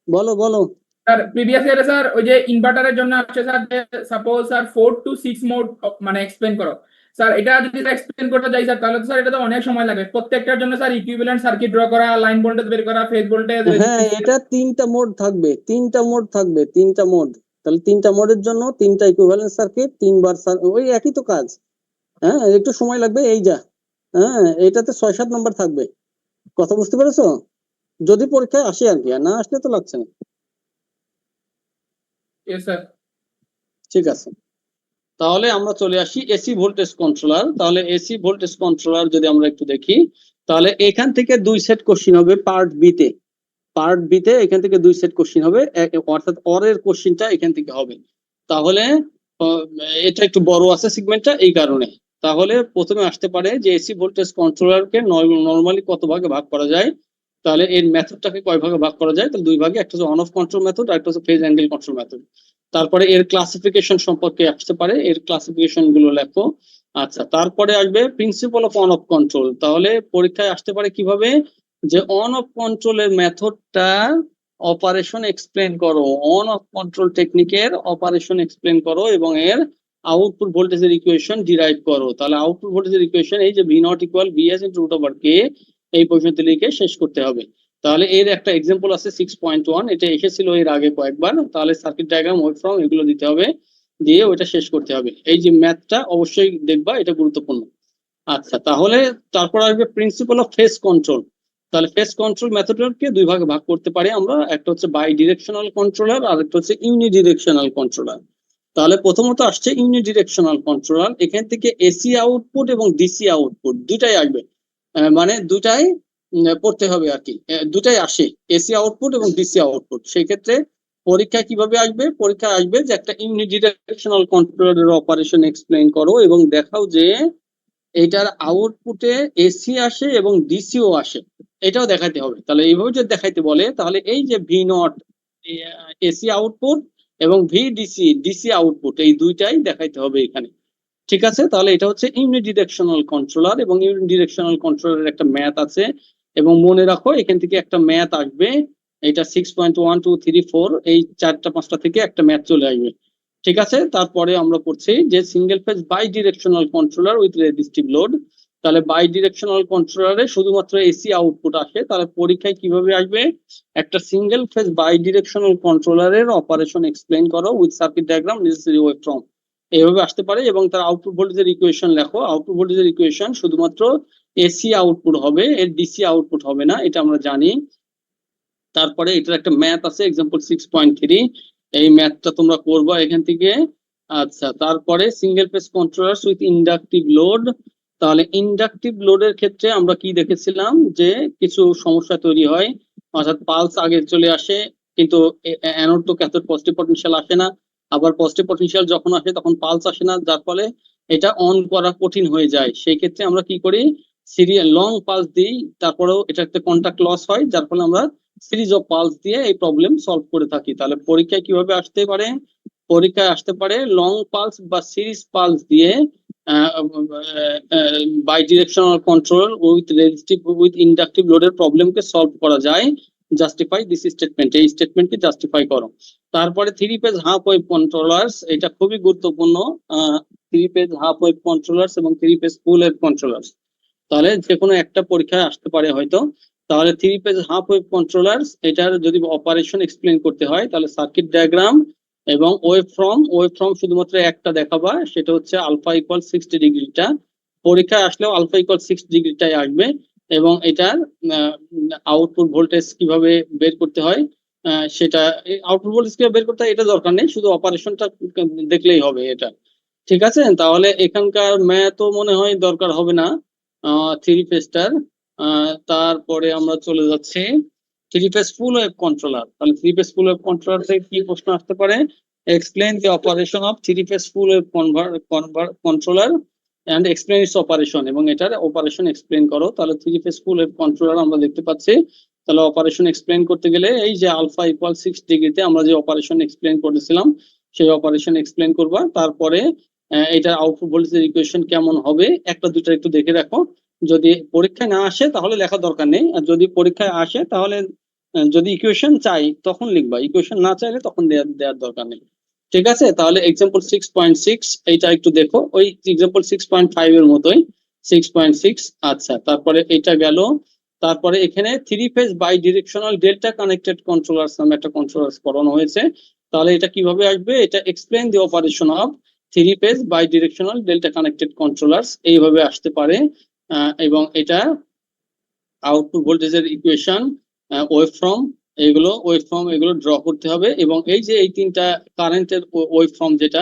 বলো বলো। স্যার প্রিভিয়াস ইয়ারে স্যার ওই যে ইনভার্টারের জন্য আসছে স্যার, যে সাপোজ স্যার 4 to 6 মোড মানে এক্সপ্লেন করো স্যার। এটা যদি এক্সপ্লেন করতে যাই স্যার তাহলে তো স্যার এটা তো অনেক সময় লাগে। প্রত্যেকটার জন্য স্যার ইকুইভ্যালেন্ট সার্কিট ড্র করা, লাইন ভোল্টেজ বের করা, ফেজ ভোল্টেজ। হ্যাঁ, এটা তিনটা মোড থাকবে, তিনটা মোড। তাহলে তিনটা মোডের জন্য তিনটা ইকুইভ্যালেন্ট সার্কিট, তিনবার ওই একই তো কাজ। হ্যাঁ, একটু সময় লাগবে এই যা। হ্যাঁ, এটাতে 6-7 নাম্বার থাকবে। কথা বুঝতে পেরেছো? যদি পরীক্ষায় আসে আর কি, আর না আসলে তো লাগছে না। স্যার ঠিক আছে, তাহলে আমরা চলে আসি এসি ভোল্টেজ কন্ট্রোলার। তাহলে এসি ভোল্টেজ কন্ট্রোলার যদি আমরা একটু দেখি, তাহলে এখান থেকে 2 সেট কোশ্চিন হবে পার্ট বি তে এখান থেকে 2 সেট কোশ্চিন হবে, অর্থাৎ অরের কোশ্চিনটা এখান থেকে হবে। তাহলে এটা একটু বড় আছে সিগমেন্টটা, এই কারণে। তাহলে প্রথমে আসতে পারে যে এসি ভোল্টেজ কন্ট্রোলারকে নরমালি কত ভাগে ভাগ করা যায়। তাহলে এর মেথডটাকে কয় ভাগে ভাগ করা যায়? তাহলে 2 ভাগে, একটা হচ্ছে অন অফ কন্ট্রোল মেথড আর একটা হচ্ছে ফেজ অ্যাঙ্গেল কন্ট্রোল মেথড। তারপরে এর ক্লাসিফিকেশন সম্পর্কে আসতে পারে, এর ক্লাসিফিকেশন গুলো লেখো। আচ্ছা, তারপরে আসবে principle of on off control. তাহলে পরীক্ষায় আসতে পারে কিভাবে, যে অন অফ কন্ট্রোলের মেথডটা অপারেশন এক্সপ্লেন করো, অন অফ কন্ট্রোল টেকনিকের অপারেশন এক্সপ্লেন করো এবং এর আউটপুট ভোল্টেজের ইকুয়েশন ডিরাইভ করো। তাহলে আউটপুট ভোল্টেজের ইকুয়েশন এই যে V not equal VS into root over K, এই পর্যন্ত লিখে শেষ করতে হবে। তাহলে এর একটা এক্সাম্পল আছে 6.1, এটা এসেছিল এর আগে কয়েকবার। তাহলে সার্কিট ডায়াগ্রাম, ওয়েভফর্ম এগুলো দিতে হবে, দিয়ে ওইটা শেষ করতে হবে। এই যে ম্যাথটা অবশ্যই দেখবা, এটা গুরুত্বপূর্ণ। আচ্ছা, তাহলে তারপর আসবে প্রিন্সিপাল অফ ফেজ কন্ট্রোল। তাহলে ফেজ কন্ট্রোল মেথডকে 2 ভাগে ভাগ করতে পারি আমরা, একটা হচ্ছে বাই ডিরেকশনাল কন্ট্রোলার আর একটা হচ্ছে ইউনিডিরেকশনাল কন্ট্রোলার। তাহলে প্রথমত আসছে ইউনিডিরেকশনাল কন্ট্রোলার। এখান থেকে এসি আউটপুট এবং ডিসি আউটপুট দুটাই আসবে, মানে দুটাই পড়তে হবে আর কি, দুটাই আসে, এসি আউটপুট এবং ডিসি আউটপুট। সেই ক্ষেত্রে পরীক্ষায় কিভাবে আসবে? পরীক্ষায় আসবে যে একটা ইউনিডিরেকশনাল কন্ট্রোলারের অপারেশন এক্সপ্লেন করো এবং দেখাও যে এটার আউটপুটে এসি আসে এবং ডিসিও আসে, এটাও দেখাতে হবে। তাহলে এইভাবে যদি দেখাইতে বলে তাহলে এই যে ভি নট এসি আউটপুট এবং ভি ডিসি আউটপুট, এই দুইটাই দেখাইতে হবে এখানে। ঠিক আছে, তাহলে এটা হচ্ছে ইউনিডিরেকশনাল কন্ট্রোলার এবং ইউনিডিরেকশনাল কন্ট্রোলারের একটা ম্যাথ আছে এবং মনে রাখো এখান থেকে একটা ম্যাথ আসবে, এটা 6.1 2 3 4 এই 4টা 5টা থেকে একটা ম্যাথ চলে আসবে। ঠিক আছে, তারপরে আমরা পড়ছি যে single phase bidirectional controller with resistive load. তাহলে বাই ডিরেকশনাল কন্ট্রোলারে শুধুমাত্র এসি আউটপুট আসে। তাহলে পরীক্ষায় কিভাবে আসবে? একটা সিঙ্গেল ফেজ বাই ডিরেকশনাল কন্ট্রোলারের অপারেশন এক্সপ্লেন করো with circuit diagram, necessary waveform, এইভাবে আসতে পারে। এবং তার আউটপুট ভোল্টেজের ইকুয়েশন লেখো। আউটপুট ভোল্টেজের ইকুয়েশন শুধুমাত্র এসি আউটপুট হবে, এর ডিসি আউটপুট হবে না, এটা আমরা জানি। তারপরে এটার একটা ম্যাথ আছে এক্সাম্পল 6.3, এই ম্যাথটা তোমরা করবা এখান থেকে। আচ্ছা, তারপরে single phase controller with inductive load. তাহলে ইন্ডাকটিভ লোডের ক্ষেত্রে আমরা কি দেখেছিলাম, যে কিছু সমস্যা তৈরি হয়, অর্থাৎ পালস আগে চলে আসে কিন্তু anode to cathode positive potential আসে না, আবার পজিটিভ পটেনশিয়াল যখন আসে তখন পালস আসে না, যার ফলে এটা অন করা কঠিন হয়ে যায়। সেই ক্ষেত্রে আমরা কি করি, সিরিয়াল লং পালস দিই, তারপরেও এটা একটা কন্টাক্ট লস হয়, যার ফলে আমরা সিরিজ অফ পালস দিয়ে এই প্রবলেম সলভ করে থাকি। তাহলে পরীক্ষায় কিভাবে আসতে পারে? পরীক্ষায় আসতে পারে লং পালস বা সিরিজ পালস দিয়ে bidirectional control with resistive with inductive লোডের প্রবলেমকে সলভ করা যায়। জাস্টিফাই দিস স্টেটমেন্ট, এই স্টেটমেন্টকে জাস্টিফাই করো। তারপরে 3 ফেজ হাফ ওয়েভ কন্ট্রোলার্স, এটা খুবই গুরুত্বপূর্ণ। 3 ফেজ হাফ ওয়েভ কন্ট্রোলার্স এবং 3 ফেজ ফুল ওয়েভ কন্ট্রোলার্স, তাহলে যে কোনো একটা পরীক্ষায় আসতে পারে হয়তো। তাহলে 3 ফেজ হাফ ওয়েভ কন্ট্রোলার্স, এটার যদি অপারেশন এক্সপ্লেন করতে হয় তাহলে সার্কিট ডায়াগ্রাম এবং ওয়েভফর্ম শুধুমাত্র একটা দেখাবা, সেটা হচ্ছে আলফা ইকুয়াল 60 ডিগ্রিটা। পরীক্ষায় আসলেও আলফা ইকুয়াল 6 ডিগ্রিটাই আসবে। এবং এটার আউটপুট ভোল্টেজ কিভাবে বের করতে হয় সেটা আউটপুট ভোল্টেজ কিভাবে বের করতে হয় এটা দরকার নেই, শুধু অপারেশনটা দেখলেই হবে এটা। ঠিক আছে, তাহলে এখানকার ম্যাথও মনে হয় দরকার হবে না থ্রি ফেজটার। তারপরে আমরা চলে যাচ্ছি three phase full wave controller. তাহলে three phase full wave controller থেকে কি প্রশ্ন আসতে পারে? Explain the operation of three phase full wave controller and explain its operation, এবং এটার অপারেশন এক্সপ্লেইন করো। তাহলে three phase full wave controller আমরা দেখতে পাচ্ছি। তাহলে অপারেশন এক্সপ্লেইন করতে গেলে এই যে আলফা ইকুয়াল 6 ডিগ্রিতে আমরা যে অপারেশন এক্সপ্লেইন করেছিলাম সেই অপারেশন এক্সপ্লেইন করবা। তারপরে এটা আউটপুট ভোল্টেজের ইকুয়েশন কেমন হবে একটা দুটো একটু দেখে রাখো। যদি পরীক্ষায় না আসে তাহলে লেখার দরকার নেই, আর যদি পরীক্ষায় আসে তাহলে যদি ইকুয়েশন চাই তখন লিখবা, ইকুয়েশন না চাইলে তখন দেওয়ার দরকার নেই। ঠিক আছে, তাহলে এক্সাম্পল 6.6 এইটা একটু দেখো, ওই এক্সাম্পল 6.5 এর মতোই 6.6। আচ্ছা, তারপরে এটা গেল। তারপরে এখানে three phase bidirectional delta connected controllers নামে একটা কন্ট্রোলার্স পড়ানো হয়েছে। তাহলে এটা কিভাবে আসবে? এটা explain the operation of three phase bidirectional delta connected controllers এইভাবে আসতে পারে। এবং এটা আউটপুট ভোল্টেজের ইকুয়েশন, ওয়েভফর্ম, এগুলো ড্র করতে হবে। এবং এই যে এই তিনটা কারেন্টের ওয়েভফর্ম যেটা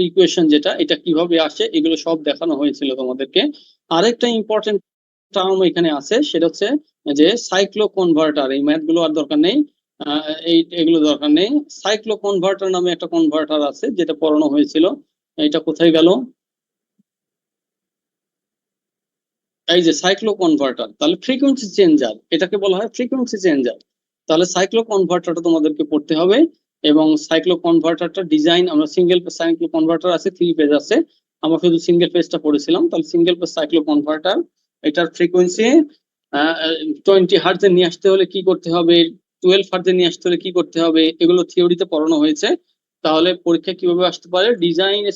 ইকুয়েশন যেটা এটা কিভাবে আসে এগুলো সব দেখানো হয়েছিল তোমাদেরকে। আরেকটা ইম্পর্টেন্ট টার্ম এখানে আছে, সেটা হচ্ছে যে সাইক্লো কনভার্টার। এই ম্যাথ গুলো আর দরকার নেই, এগুলো দরকার নেই। সাইক্লো কনভার্টার নামে একটা কনভার্টার আছে যেটা পড়ানো হয়েছিল। এটা কোথায় গেল? এই যে সাইক্লো কনভার্টার, তাহলে ফ্রিকোয়েন্সি চেঞ্জার, এটাকে বলা হয় ফ্রিকোয়েন্সি চেঞ্জার। তাহলে সাইক্লো কনভার্টারটা তোমাদেরকে পড়তে হবে। এবং সাইক্লো কনভার্টারটা ডিজাইন, আমরা সিঙ্গেল সাইক্লো কনভার্টার আছে, থ্রি পেজ আছে, আমরা শুধু সিঙ্গেল পেজটা পড়েছিলাম। তাহলে সিঙ্গেল পেজ সাইক্লো কনভার্টার, এটার ফ্রিকোয়েন্সি 20 হার্টজে নিয়ে আসতে হলে কি করতে হবে, 12 হার্টজে নিয়ে আসতে হলে কি করতে হবে, এগুলো থিওরিতে পড়ানো হয়েছে। তাহলে পরীক্ষা কিভাবে আসতে পারে? ডিজাইন এ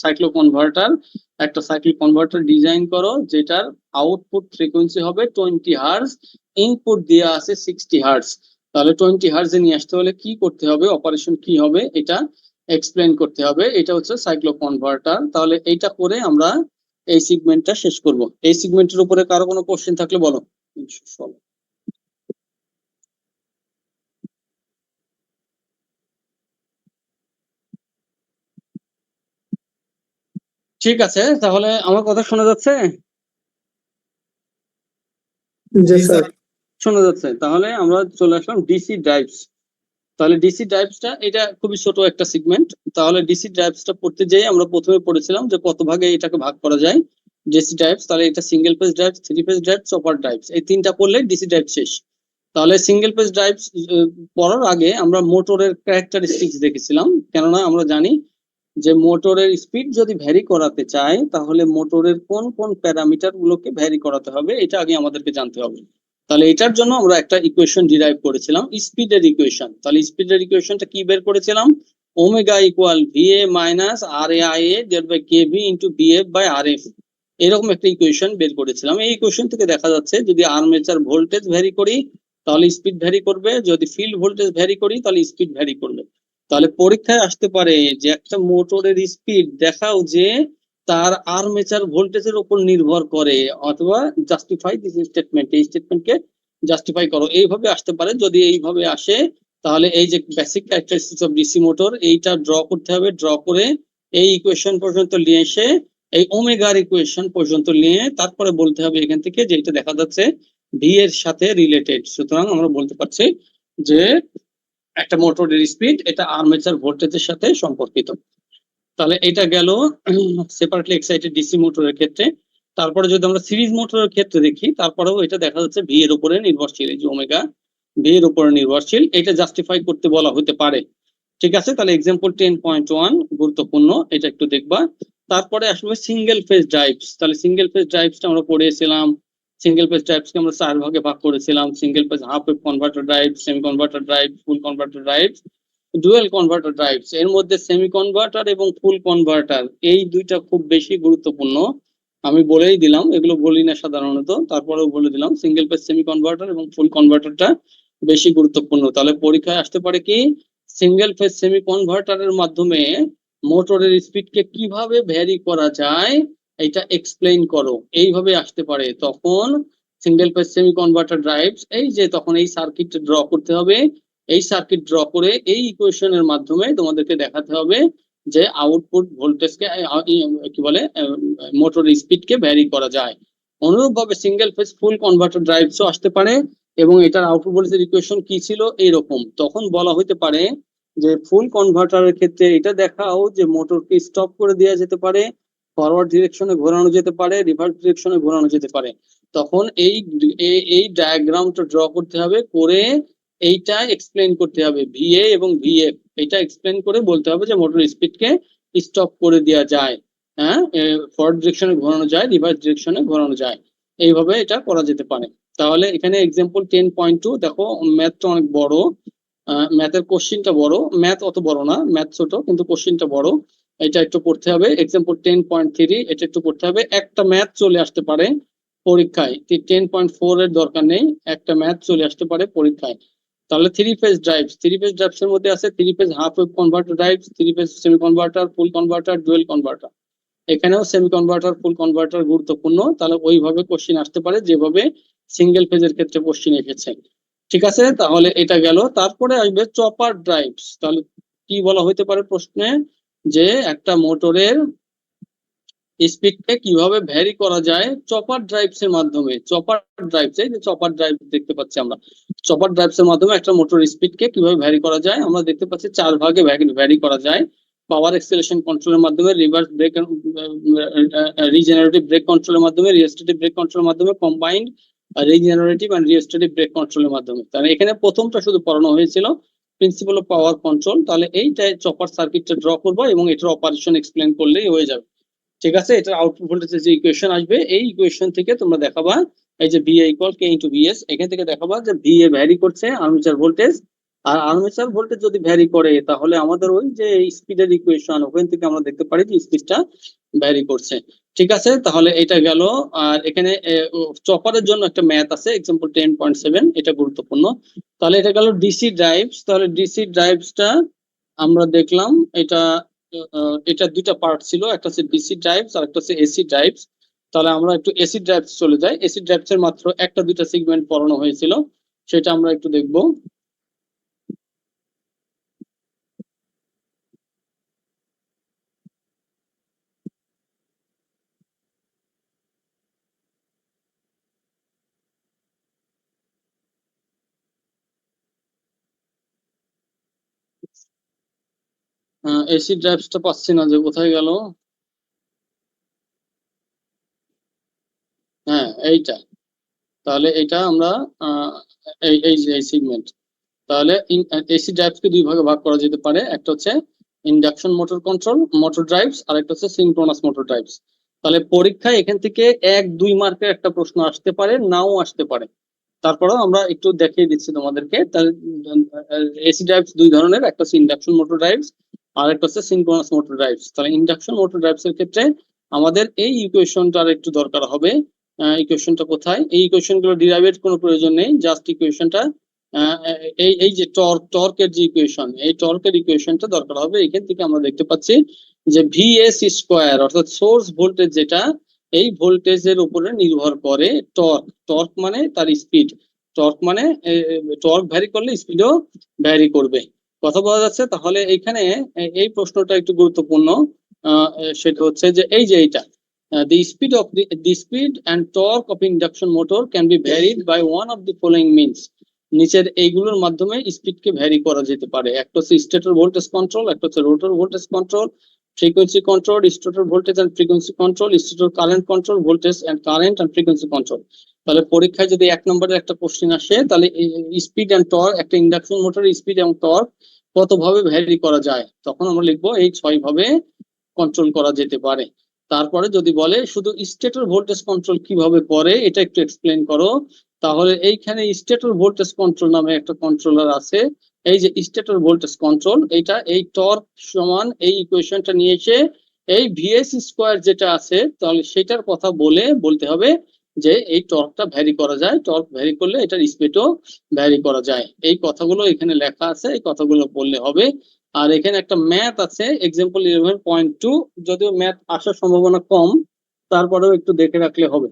সাইক্লো কনভার্টার, একটা সাইক্লিক কনভার্টার ডিজাইন করো যেটার আউটপুট ফ্রিকোয়েন্সি হবে 20 হার্জ, ইনপুট দেওয়া আছে 60 হার্জ। তাহলে 20 হার্জে নিয়ে আসতে হলে কি করতে হবে, অপারেশন কি হবে এটা এক্সপ্লেইন করতে হবে। এটা হচ্ছে সাইক্লো কনভার্টার। তাহলে এইটা করে আমরা এই সেগমেন্টটা শেষ করব। এই সেগমেন্টের উপরে কারো কোনো কোশ্চেন থাকলে বলো। ঠিক আছে, তাহলে আমার কথা শোনা যাচ্ছে? জি স্যার। শোনা যাচ্ছে। তাহলে আমরা চলে আসলাম ডিসি ড্রাইভস। তাহলে ডিসি ড্রাইভসটা এটা খুবই ছোট একটা সেগমেন্ট। তাহলে ডিসি ড্রাইভসটা পড়তে যেয়ে আমরা প্রথমে পড়েছিলাম যে কত ভাগে এটাকে ভাগ করা যায় ডিসি ড্রাইভস। তাহলে এটা single page drive, three page drive, super drives, এই তিনটা পড়লে ডিসি ড্রাইভ শেষ। তাহলে সিঙ্গেল পেজ ড্রাইভস পড়ার আগে আমরা মোটরের ক্যারেক্টারিস্টিক্স দেখেছিলাম, কেননা আমরা জানি যে মোটরের স্পিড যদি ভ্যারি করাতে চাই তাহলে মোটরের কোন কোন প্যারামিটার গুলোকে ভ্যারি করাতে হবে এটা আগে আমাদেরকে জানতে হবে। তাহলে এটার জন্য আমরা একটা ইকুয়েশন ডিরাইভ করেছিলাম, স্পিডের ইকুয়েশন। তাহলে স্পিডের ইকুয়েশনটা কি বের করেছিলাম? Omega equal VA minus R A I A divide by KV into BF by R F, এরকম একটা ইকুয়েশন বের করেছিলাম। এই ইকুয়েশন থেকে দেখা যাচ্ছে যদি আর্মেচার ভোল্টেজ ভ্যারি করি তাহলে স্পিড ভ্যারি করবে, যদি ফিল্ড ভোল্টেজ ভ্যারি করি তাহলে স্পিড ভ্যারি করবে। তাহলে পরীক্ষায় আসতে পারে যে একটা মোটরের স্পিড দেখাও যে তার আর্মেচার ভোল্টেজের উপর নির্ভর করে, অথবা জাস্টিফাই দিস স্টেটমেন্ট, এই স্টেটমেন্টকে জাস্টিফাই করো, এইভাবে আসতে পারে। যদি এইভাবে আসে তাহলে এই যে basic characteristics of DC motor এইটা ড্র করতে হবে, ড্র করে এই ইকুয়েশন পর্যন্ত নিয়ে এসে এই ওমেগার ইকুয়েশন পর্যন্ত নিয়ে তারপরে বলতে হবে এখান থেকে যে এটা দেখা যাচ্ছে ভি এর সাথে রিলেটেড। সুতরাং আমরা বলতে পারছি যে একটা মোটরের স্পিড এটা আর্মেচার ভোল্টেজের সাথে সম্পর্কিত। তাহলে এটা গেল সেপারেটলি এক্সাইটেড ডিসি মোটরের ক্ষেত্রে। তারপরে যদি আমরা সিরিজ মোটরের ক্ষেত্রে দেখি তারপরেও এটা দেখা যাচ্ছে ভি এর উপরে নির্ভরশীল, এই যে ওমেগা ভি এর উপরে নির্ভরশীল, এটা জাস্টিফাই করতে বলা হতে পারে। ঠিক আছে, তাহলে এক্সাম্পল 10.1 গুরুত্বপূর্ণ, এটা একটু দেখবা। তারপরে আসলে সিঙ্গেল ফেজ ড্রাইভস। তাহলে সিঙ্গেল ফেজ ড্রাইভসটা আমরা পড়েছিলাম, সিঙ্গেল ফেজ ড্রাইভসকে আমরা 4 ভাগে ভাগ করেছিলাম, single phase half wave converter drive, semi converter drive, full converter drive, dual converter drives. এর মধ্যে সেমি কনভার্টার এবং ফুল কনভার্টার এই দুইটা খুব বেশি গুরুত্বপূর্ণ। আমি বলেই দিলাম, এগুলো বলি না সাধারণত, তারপরেও বলে দিলাম সিঙ্গেল ফেজ সেমি কনভার্টার এবং ফুল কনভার্টারটা বেশি গুরুত্বপূর্ণ। তাহলে পরীক্ষায় আসতে পারে কি সিঙ্গেল ফেজ সেমি কনভার্টারের মাধ্যমে মোটরের স্পিডকে কিভাবে ভ্যারি করা যায় এটা এক্সপ্লেইন করো, এইভাবে আসতে পারে। তখন single phase semi converter drives এই যে তখন এই সার্কিটটা ড্র করতে হবে, এই সার্কিট ড্র করে এই ইকুয়েশনের মাধ্যমে তোমাদেরকে দেখাতে হবে যে আউটপুট ভোল্টেজকে কি বলে মোটর স্পিডকে ভ্যারি করা যায়। অনুরূপভাবে সিঙ্গেল ফেজ ফুল কনভার্টার ড্রাইভসও আসতে পারে এবং এটার আউটপুট ভোল্টেজের ইকুয়েশন কি ছিল এইরকম। তখন বলা হতে পারে যে ফুল কনভার্টারের ক্ষেত্রে এটা দেখাও যে মোটরকে স্টপ করে দেওয়া যেতে পারে, ফরওয়ার্ড ডিরেকশনে ঘোরানো যেতে পারে, রিভার্স ডিরেকশনে ঘোরানো যেতে পারে। তখন এই ডায়াগ্রামটা ড্র করতে হবে, করে এইটা এক্সপ্লেন করতে হবে ভিএ এবং ভিএফ, এটা এক্সপ্লেন করে বলতে হবে যে মোটর স্পিডকে স্টপ করে দেওয়া যায়, হ্যাঁ, ফরওয়ার্ড ডিরেকশনে ঘোরানো যায়, রিভার্স ডিরেকশনে ঘোরানো যায়, এইভাবে এটা করা যেতে পারে। তাহলে এখানে এক্সাম্পল 10.2 দেখো, ম্যাথটা অনেক বড়, ম্যাথের কোশ্চিনটা বড়, ম্যাথ অত বড় না, ম্যাথ ছোট কিন্তু কোশ্চিনটা বড়, এটা একটু পড়তে হবে। এক্সাম্পল 10.3 এটা একটু পড়তে হবে, একটা ম্যাথ চলে আসতে পারে পরীক্ষায়, 10.4 এর দরকার নেই, একটা ম্যাথ চলে আসতে পারে পরীক্ষায়। তাহলে থ্রি ফেজ ড্রাইভস এর মধ্যে আছে three phase half wave converter drives, three phase semi converter, full converter, dual converter. এখানেও সেমি কনভার্টার, ফুল কনভার্টার গুরুত্বপূর্ণ, তাহলে ওইভাবে কোশ্চিন আসতে পারে যেভাবে সিঙ্গেল ফেজের ক্ষেত্রে কোশ্চিন এসেছে। ঠিক আছে, তাহলে এটা গেল। তারপরে আসবে চপার ড্রাইভস। তাহলে কি বলা হইতে পারে প্রশ্নে, যে একটা মোটরের স্পিডকে কিভাবে ভ্যারি করা যায় চপার ড্রাইভস এর মাধ্যমে। চপার ড্রাইভস, এই যে চপার ড্রাইভ দেখতে পাচ্ছি আমরা, চপার ড্রাইভস এর মাধ্যমে একটা মোটর স্পিডকে কিভাবে ভ্যারি করা যায় আমরা দেখতে পাচ্ছি 4 ভাগে ভ্যারি করা যায়। পাওয়ার এক্সেলেশন কন্ট্রোলের মাধ্যমে, রিভার্স ব্রেক, রিজেনারেটিভ ব্রেক কন্ট্রোলের মাধ্যমে, রিওস্ট্যাটিক ব্রেক কন্ট্রোলের মাধ্যমে, কম্বাইন্ড রিজেনারেটিভ এন্ড রিওস্ট্যাটিক ব্রেক কন্ট্রোলের মাধ্যমে। তাহলে এখানে প্রথমটা শুধু পড়ানো হয়েছিল প্রিন্সিপাল অফ পাওয়ার কন্ট্রোল। তাহলে এইটাই চপার সার্কিটটা ড্র করবো এবং এটার অপারেশন এক্সপ্লেন করলেই হয়ে যাবে। ঠিক আছে, এটার আউটপুট ভোল্টেজের যে ইকুয়েশন আসবে, এই ইকুয়েশন থেকে তোমরা দেখাবা এই যে VA equal K into VS, এখান থেকে দেখাবা যে VA ভ্যারি করছে আর্মেচার ভোল্টেজ, আর আর্মেচার ভোল্টেজ যদি ভ্যারি করে তাহলে আমাদের ওই যে স্পিডের ইকুয়েশন, ওখান থেকে আমরা দেখতে পারি যে স্পিডটা ভ্যারি করছে। ঠিক আছে, তাহলে এটা গেল। আর এখানে চপারের জন্য একটা ম্যাথ আছে, এক্সাম্পল 10.7, এটা গুরুত্বপূর্ণ। তাহলে এটা গেল ডিসি ড্রাইভস। তাহলে ডিসি ড্রাইভসটা আমরা দেখলাম, এটা দুইটা পার্ট ছিল, একটা হচ্ছে ডিসি ড্রাইভস আর একটা হচ্ছে এসি ড্রাইভস। তাহলে আমরা একটু এসি ড্রাইভস চলে যাই। এসি ড্রাইভস এর মাত্র একটা দুইটা সেগমেন্ট পড়ানো হয়েছিল, সেটা আমরা একটু দেখবো। এসি ড্রাইভসটা পাচ্ছি না, যে কোথায় গেল। হ্যাঁ, এইটা। তাহলে এটা আমরা এই এই যে সেগমেন্ট, তাহলে এসি ড্রাইভসকে দুই ভাগে ভাগ করা যেতে পারে, একটা হচ্ছে induction motor control motor drives আর একটা হচ্ছে সিনক্রোনাস মোটর ড্রাইভস। তাহলে পরীক্ষায় এখান থেকে 1-2 মার্কের একটা প্রশ্ন আসতে পারে, নাও আসতে পারে, তারপরেও আমরা একটু দেখিয়ে দিচ্ছি তোমাদেরকে। তাহলে এসি ড্রাইভস দুই ধরনের, একটা হচ্ছে ইন্ডাকশন মোটর ড্রাইভস আর একটা হচ্ছে সিনক্রোনাস মোটর ড্রাইভস। তাহলে ইন্ডাকশন মোটর ড্রাইভস এর ক্ষেত্রে আমাদের এই ইকুয়েশনটার একটু দরকার হবে। ইকুয়েশনটা কোথায়, এই ইকুয়েশন গুলো ডিরাইভের কোনো প্রয়োজন নেই, জাস্ট ইকুয়েশনটা এই যে টর্কের যে ইকুয়েশন, এই টর্কের ইকুয়েশনটা দরকার হবে। এখান থেকে আমরা দেখতে পাচ্ছি যে VS স্কোয়ার অর্থাৎ সোর্স ভোল্টেজ, যেটা এই ভোল্টেজের উপরে নির্ভর করে টর্ক। টর্ক মানে তার স্পিড, টর্ক মানে টর্ক ভ্যারি করলে স্পিডও ভ্যারি করবে। কথা বোঝা যাচ্ছে? তাহলে এখানে এই প্রশ্নটা একটু গুরুত্বপূর্ণ, সেটা হচ্ছে যে এই যে এইটা, the speed and torque of induction motor can be varied by one of the following means. নিচের এইগুলোর মাধ্যমে স্পিডকে ভ্যারি করা যেতে পারে। একটা হচ্ছে স্টেটর ভোল্টেজ কন্ট্রোল, একটা হচ্ছে rotor voltage control, frequency control, stator voltage and frequency control, stator current control, voltage and current and frequency control. তাহলে পরীক্ষায় যদি 1 নম্বরের একটা কোশ্চেন আসে, তাহলে স্পিড এন্ড টর্ক, একটা ইন্ডাকশন মোটরের স্পিড এবং টর্ক কতভাবে ভ্যারি করা যায়, তখন আমরা লিখবো এই 6 ভাবে কন্ট্রোল করা যেতে পারে। তারপরে যদি বলে শুধু স্টেটর ভোল্টেজ কন্ট্রোল কিভাবে করে এটা একটু এক্সপ্লেন করো, তাহলে এইখানে স্টেটর ভোল্টেজ কন্ট্রোল নামে একটা কন্ট্রোলার আছে। এই যে স্টেটর ভোল্টেজ কন্ট্রোল, এইটা এই টর্ক সমান এই ইকুয়েশনটা নিয়ে এসে এই VS স্কোয়ার যেটা আছে, তাহলে সেটার কথা বলতে হবে যে এই টর্কটা ভ্যারি করা যায়, টর্ক ভ্যারি করলে এটার স্পিডও ভ্যারি করা যায়। এই কথাগুলো এখানে লেখা আছে, এই কথাগুলো বললে হবে। আর এখানে একটা ম্যাথ আছে, এক্সাম্পল 11.2, যদিও ম্যাথ আসার সম্ভাবনা কম, তারপরেও একটু দেখে রাখলে হবে।